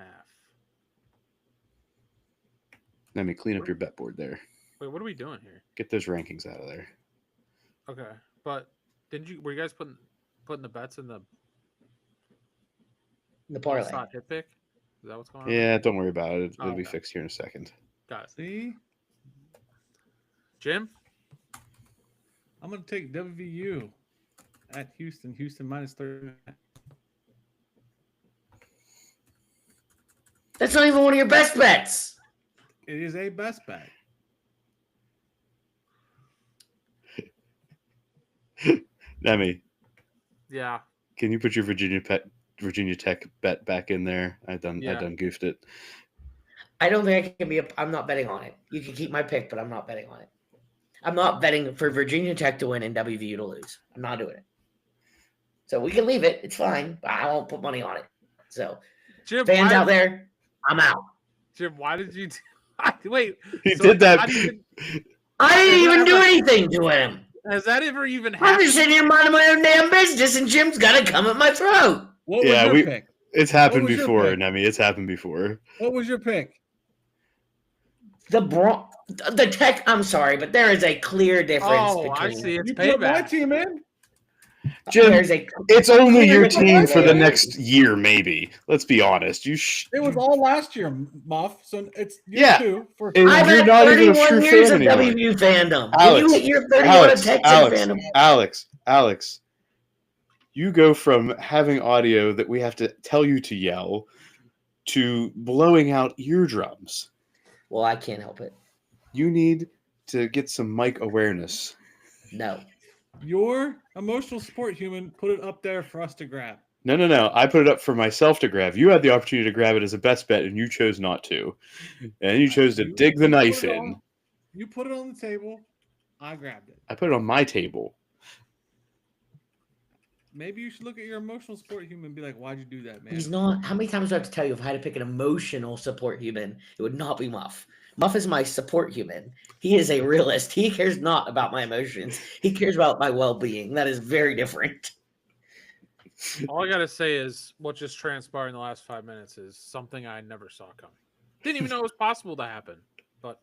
A: Nemi, clean up your bet board there.
D: Wait, what are we doing here?
A: Get those rankings out of there.
D: Okay, but were you guys putting the bets in the
B: parlay?
D: Slot hit pick? Is that what's going on?
A: Yeah, don't worry about it. It'll be
D: okay.
A: fixed here in a second.
D: Got it.
C: See?
D: Jim?
C: I'm going to take WVU at Houston. Houston minus 30.
B: That's not even one of your best bets.
C: It is a best bet.
A: Nemi,
D: Yeah.
A: can you put your Virginia Tech bet back in there? I done goofed it.
B: I don't think I can be. I'm not betting on it. You can keep my pick, but I'm not betting on it. I'm not betting for Virginia Tech to win and WVU to lose. I'm not doing it. So we can leave it. It's fine. But I won't put money on it. So
D: Jim,
B: fans out there, I'm out.
D: Jim, why did you wait?
A: He did that.
B: I didn't even do anything to him.
D: Has that ever even
B: I'm
D: happened?
B: just sitting here minding my own damn business, and Jim's got to come at my throat.
C: What was your pick?
A: It's happened
C: What was your
A: before,
C: pick?
A: Nemi. It's happened before.
C: What was your pick?
B: The Tech. I'm sorry, but there is a clear difference between.
D: I see. It's
C: You put my
D: payback.
C: team in?
A: Jim, it's only your team for the
B: between-
A: next year, maybe. Let's be honest.
C: It was all last year, Muff. So it's
A: Yeah.
C: two for.
A: And
B: I've
A: you're
B: had
A: not even a
B: 31
A: true
B: years
A: fan
B: of
A: anymore.
B: WVU fandom.
A: Alex,
B: When you hit your 31 of Texas fandom.
A: Alex, you go from having audio that we have to tell you to yell to blowing out eardrums.
B: Well, I can't help it.
A: You need to get some mic awareness.
B: No.
C: Your emotional support human put it up there for us to grab.
A: No. I put it up for myself to grab. You had the opportunity to grab it as a best bet, and you chose not to. And you chose to dig the knife in.
C: You put it on the table. I grabbed it.
A: I put it on my table.
C: Maybe you should look at your emotional support human and be like, why'd you do that, man?
B: He's not. How many times do I have to tell you if I had to pick an emotional support human, it would not be Muff. Muff is my support human. He is a realist. He cares not about my emotions. He cares about my well-being. That is very different.
D: All I gotta say is what just transpired in the last 5 minutes is something I never saw coming. Didn't even know it was possible to happen. But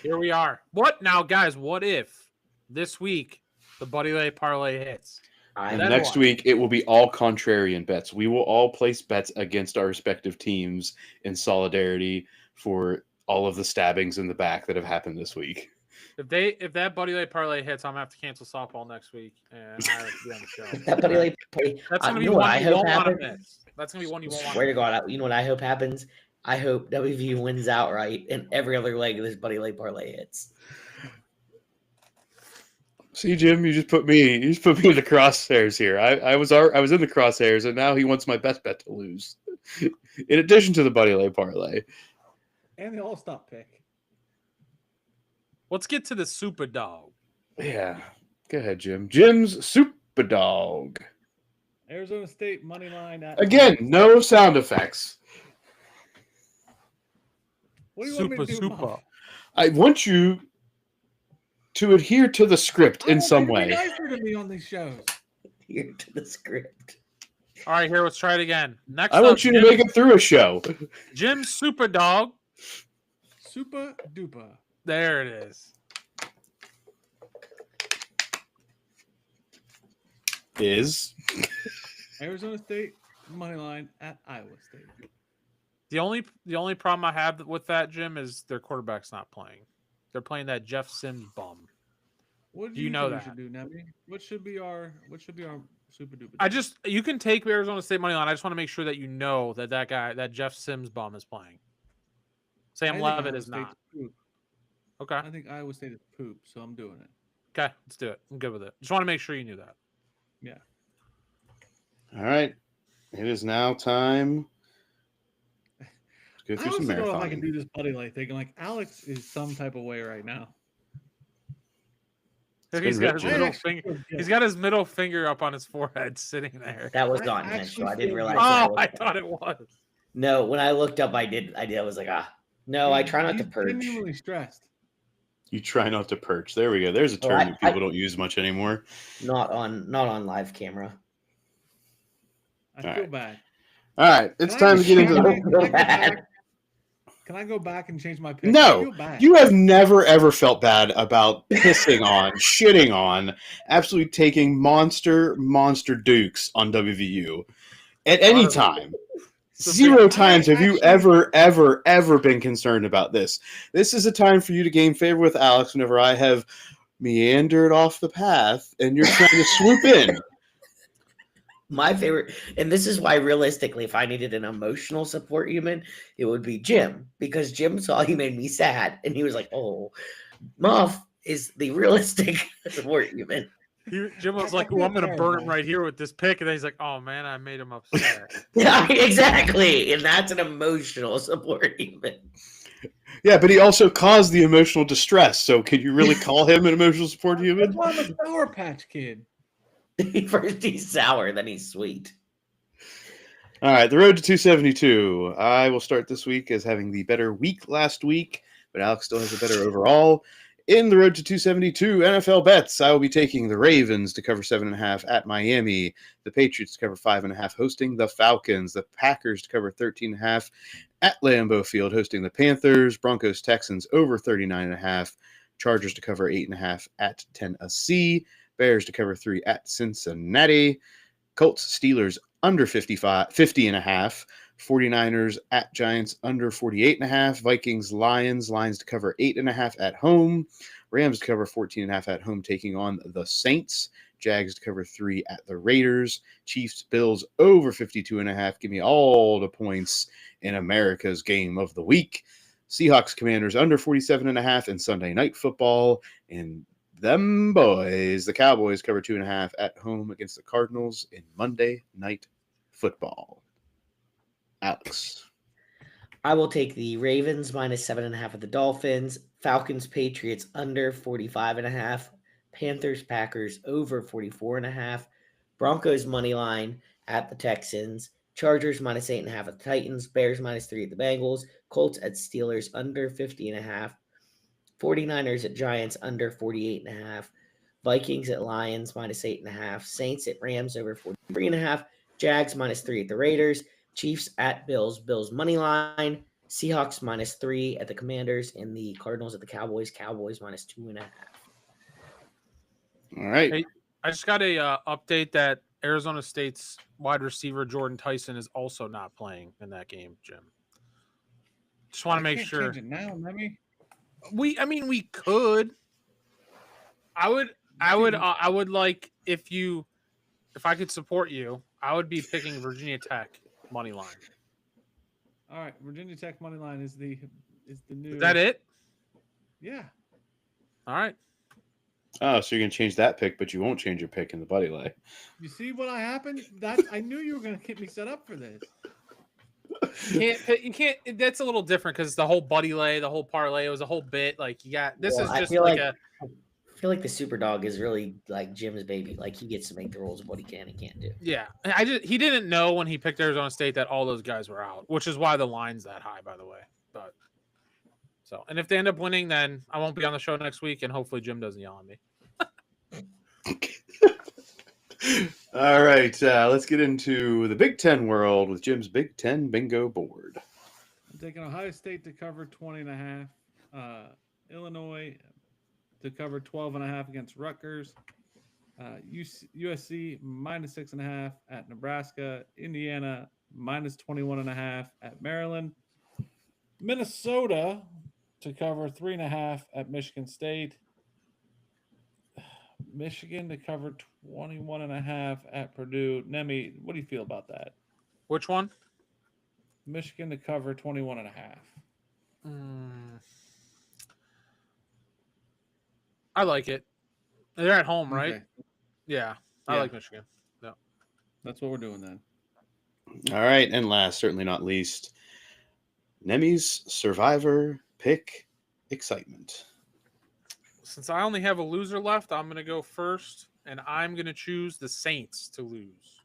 D: here we are. What now, guys? What if this week the Buddy Lay parlay hits?
A: And
D: Then
A: next
D: what?
A: week, it will be all contrarian bets. We will all place bets against our respective teams in solidarity for all of the stabbings in the back that have happened this week.
D: If that Buddy Lay parlay hits, I'm gonna have to cancel softball next week, and I have to be on the show.
B: That Buddy Lay play.
D: That's gonna be
B: you know what
D: one
B: I
D: you
B: hope
D: won't want to
B: happens?
D: miss. That's gonna be one you won't want.
B: Swear to God, you know what I hope happens? I hope WVU wins outright, and every other leg of this Buddy Lay parlay hits.
A: See, Jim, you just put me in the crosshairs here. I was in the crosshairs, and now he wants my best bet to lose. In addition to the Buddy Lay parlay.
C: And the all-stop pick.
D: Let's get to the Supa Dawg.
A: Yeah. Go ahead, Jim. Jim's Supa Dawg.
C: Arizona State money line at
A: Again, no sound effects.
C: What do you want me to do,
D: Supa.
C: Muff?
A: I want you to adhere to the script in some
C: Be
A: way.
C: nicer to me on these shows.
B: Here to the script.
D: All right, here, let's try it again. Next
A: I
D: up,
A: want you to make it through a show.
D: Jim's Supa Dawg.
C: Supa dupa.
D: There it is.
A: Is
C: Arizona State money line at Iowa State.
D: The only problem I have with that, Jim, is their quarterback's not playing. They're playing that Jeff Sims bum.
C: What
D: Do you know
C: think
D: that?
C: we should do, Nebby? What should be our super duper?
D: You can take Arizona State money line. I just want to make sure that you know that Jeff Sims bum is playing. Sam Levitt is not. Okay.
C: I think Iowa State is poop, so I'm doing it.
D: Okay, let's do it. I'm good with it. Just want to make sure you knew that.
C: Yeah.
A: all right. It is now time Go
C: I
A: through some
C: also don't know if I can
A: marathoning.
C: do this buddy light thing. Like Alex is some type of way right now.
D: He's got his
A: rigid.
D: middle finger. He's got his middle finger up on his forehead, sitting there.
B: That was
C: I
B: not
C: actually
B: intentional. I didn't
C: feel
B: realize.
C: good.
B: when I
D: Oh,
B: looked
D: I
B: up.
D: thought it was.
B: No, when I looked up, I did. I was like, no, I try not to
C: He's
B: purge.
C: genuinely stressed.
A: You try not to perch. There we go. There's a
B: Oh,
A: term that people don't use much anymore.
B: Not on live camera.
C: I
A: All
C: feel
A: right.
C: bad.
A: All right, it's
C: Can I
A: time to get into
C: can
A: the.
C: I go back? Can I go back and change my pick? I
A: No,
C: feel bad.
A: you have never ever felt bad about pissing on, shitting on, absolutely taking monster dukes on WVU at any time. Zero times have you ever been concerned about this. This is a time for you to gain favor with Alex whenever I have meandered off the path and you're trying to swoop in.
B: My favorite, and this is why realistically, if I needed an emotional support human, it would be Jim, because Jim saw he made me sad, and he was like, "Oh, Muff is the realistic support human."
D: Jim was
C: I
D: like,
C: feel
D: "Oh, I'm going to burn him
C: terrible.
D: right here with this pick," and then he's like, "Oh man, I made him upset."
B: Yeah, exactly, and that's an emotional support human.
A: Yeah, but he also caused the emotional distress. So, could you really call him an emotional support
C: That's
A: human?
C: why I'm a Sour Patch Kid.
B: First he's sour, then he's sweet.
A: All right, the road to 272. I will start this week as having the better week last week, but Alex still has a better overall. In the road to 272 NFL bets, I will be taking the Ravens to cover 7.5 at Miami, the Patriots to cover 5.5 hosting the Falcons, the Packers to cover 13.5 at Lambeau Field hosting the Panthers, Broncos Texans over 39.5, Chargers to cover 8.5 at Tennessee, Bears to cover 3 at Cincinnati, Colts Steelers under 50.5, 49ers at Giants under 48.5, Vikings Lions to cover 8.5 at home, Rams to cover 14.5 at home taking on the Saints, Jags to cover 3 at the Raiders, Chiefs Bills over 52.5. Give me all the points in America's game of the week. Seahawks Commanders under 47.5 in Sunday Night Football, and them boys, the Cowboys, cover 2.5 at home against the Cardinals in Monday Night Football. Alex.
B: I will take the Ravens minus 7.5 of the Dolphins, Falcons Patriots under 45.5, Panthers Packers over 44.5, Broncos money line at the Texans, Chargers minus 8.5 at the Titans, Bears minus 3 at the Bengals, Colts at Steelers under 50.5, 49ers at Giants under 48.5, Vikings at Lions minus 8.5, Saints at Rams over 43.5, Jags minus 3 at the Raiders, Chiefs at Bills, Bills money line, Seahawks minus 3 at the Commanders, and the Cardinals at the Cowboys, Cowboys minus 2.5.
A: All right.
D: Hey, I just got a update that Arizona State's wide receiver Jordan Tyson is also not playing in that game, Jim. Just want to make sure.
C: Change it now, maybe.
D: We could. I would like if I could support you, I would be picking Virginia Tech money line.
C: All right, Virginia Tech money line is the new.
D: Is that it?
C: Yeah.
D: All right.
A: Oh, so you're going to change that pick, but you won't change your pick in the buddy lay.
C: You see what happened? I knew you were going to get me set up for this.
D: You can't. That's a little different because the whole buddy lay, the whole parlay, it was a whole bit. Like you got this
B: Well,
D: is
B: I
D: just
B: feel
D: like
B: like I feel like the Super Dog is really like Jim's baby. Like he gets to make the rules of what he can and can't do.
D: yeah. He didn't know when he picked Arizona State that all those guys were out, which is why the line's that high, by the way. But and if they end up winning, then I won't be on the show next week, and hopefully Jim doesn't yell at me.
A: All right, let's get into the Big Ten world with Jim's Big Ten bingo board.
C: I'm taking Ohio State to cover 20.5, Illinois to cover 12.5 against Rutgers, USC minus 6.5 at Nebraska, Indiana minus 21.5 at Maryland, Minnesota to cover 3.5 at Michigan State, Michigan to cover 21.5 at Purdue. Nemi, what do you feel about that?
D: Which one?
C: Michigan to cover 21.5.
D: I like it. They're at home, right?
C: Okay.
D: Yeah, I like Michigan. Yeah,
C: that's what we're doing then.
A: All right, and last, certainly not least, Nemi's Survivor Pick excitement.
D: Since I only have a loser left, I'm going to go first, and I'm going to choose the Saints to lose.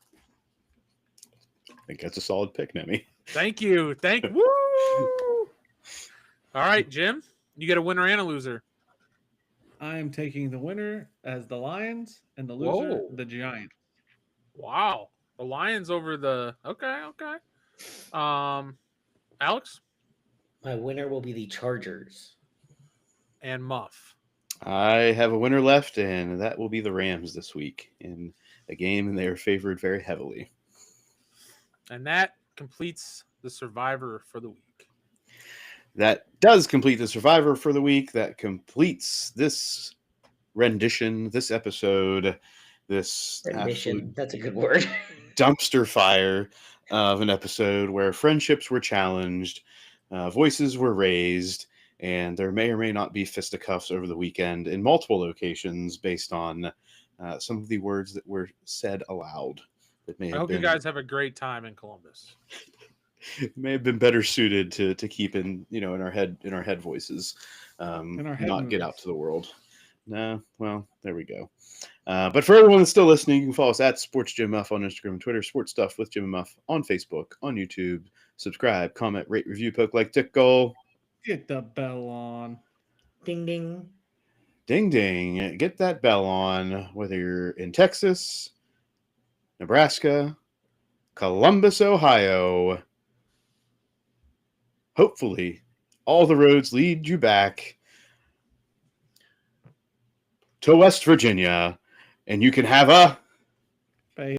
A: I think that's a solid pick, Nemi.
D: Thank you. Woo! All right, Jim, you get a winner and a loser.
C: I am taking the winner as the Lions and the loser,
D: Whoa.
C: the Giants.
D: Wow. The Lions over the okay. Alex
B: My winner will be the Chargers.
D: and Muff.
A: I have a winner left, and that will be the Rams this week in a game, and they are favored very heavily.
D: And that completes the Survivor for the week.
A: That does complete the Survivor for the week. That completes this rendition, this episode, this
B: Rendition. That's a good word.
A: dumpster fire of an episode where friendships were challenged, voices were raised, and there may or may not be fisticuffs over the weekend in multiple locations based on some of the words that were said aloud. That may
D: I
A: have
D: hope
A: been,
D: you guys have a great time in Columbus.
A: may have been better suited to keep in our head voices, not get out to the world. No, well, there we go. But for everyone that's still listening, you can follow us at Sports Jim Muff on Instagram and Twitter, Sports Stuff with Jim and Muff on Facebook, on YouTube. Subscribe, comment, rate, review, poke, like, tick, goal.
C: Get the bell on.
B: Ding ding.
A: Ding, ding. Get that bell on, whether you're in Texas, Nebraska, Columbus, Ohio. Hopefully, all the roads lead you back to West Virginia, and you can have a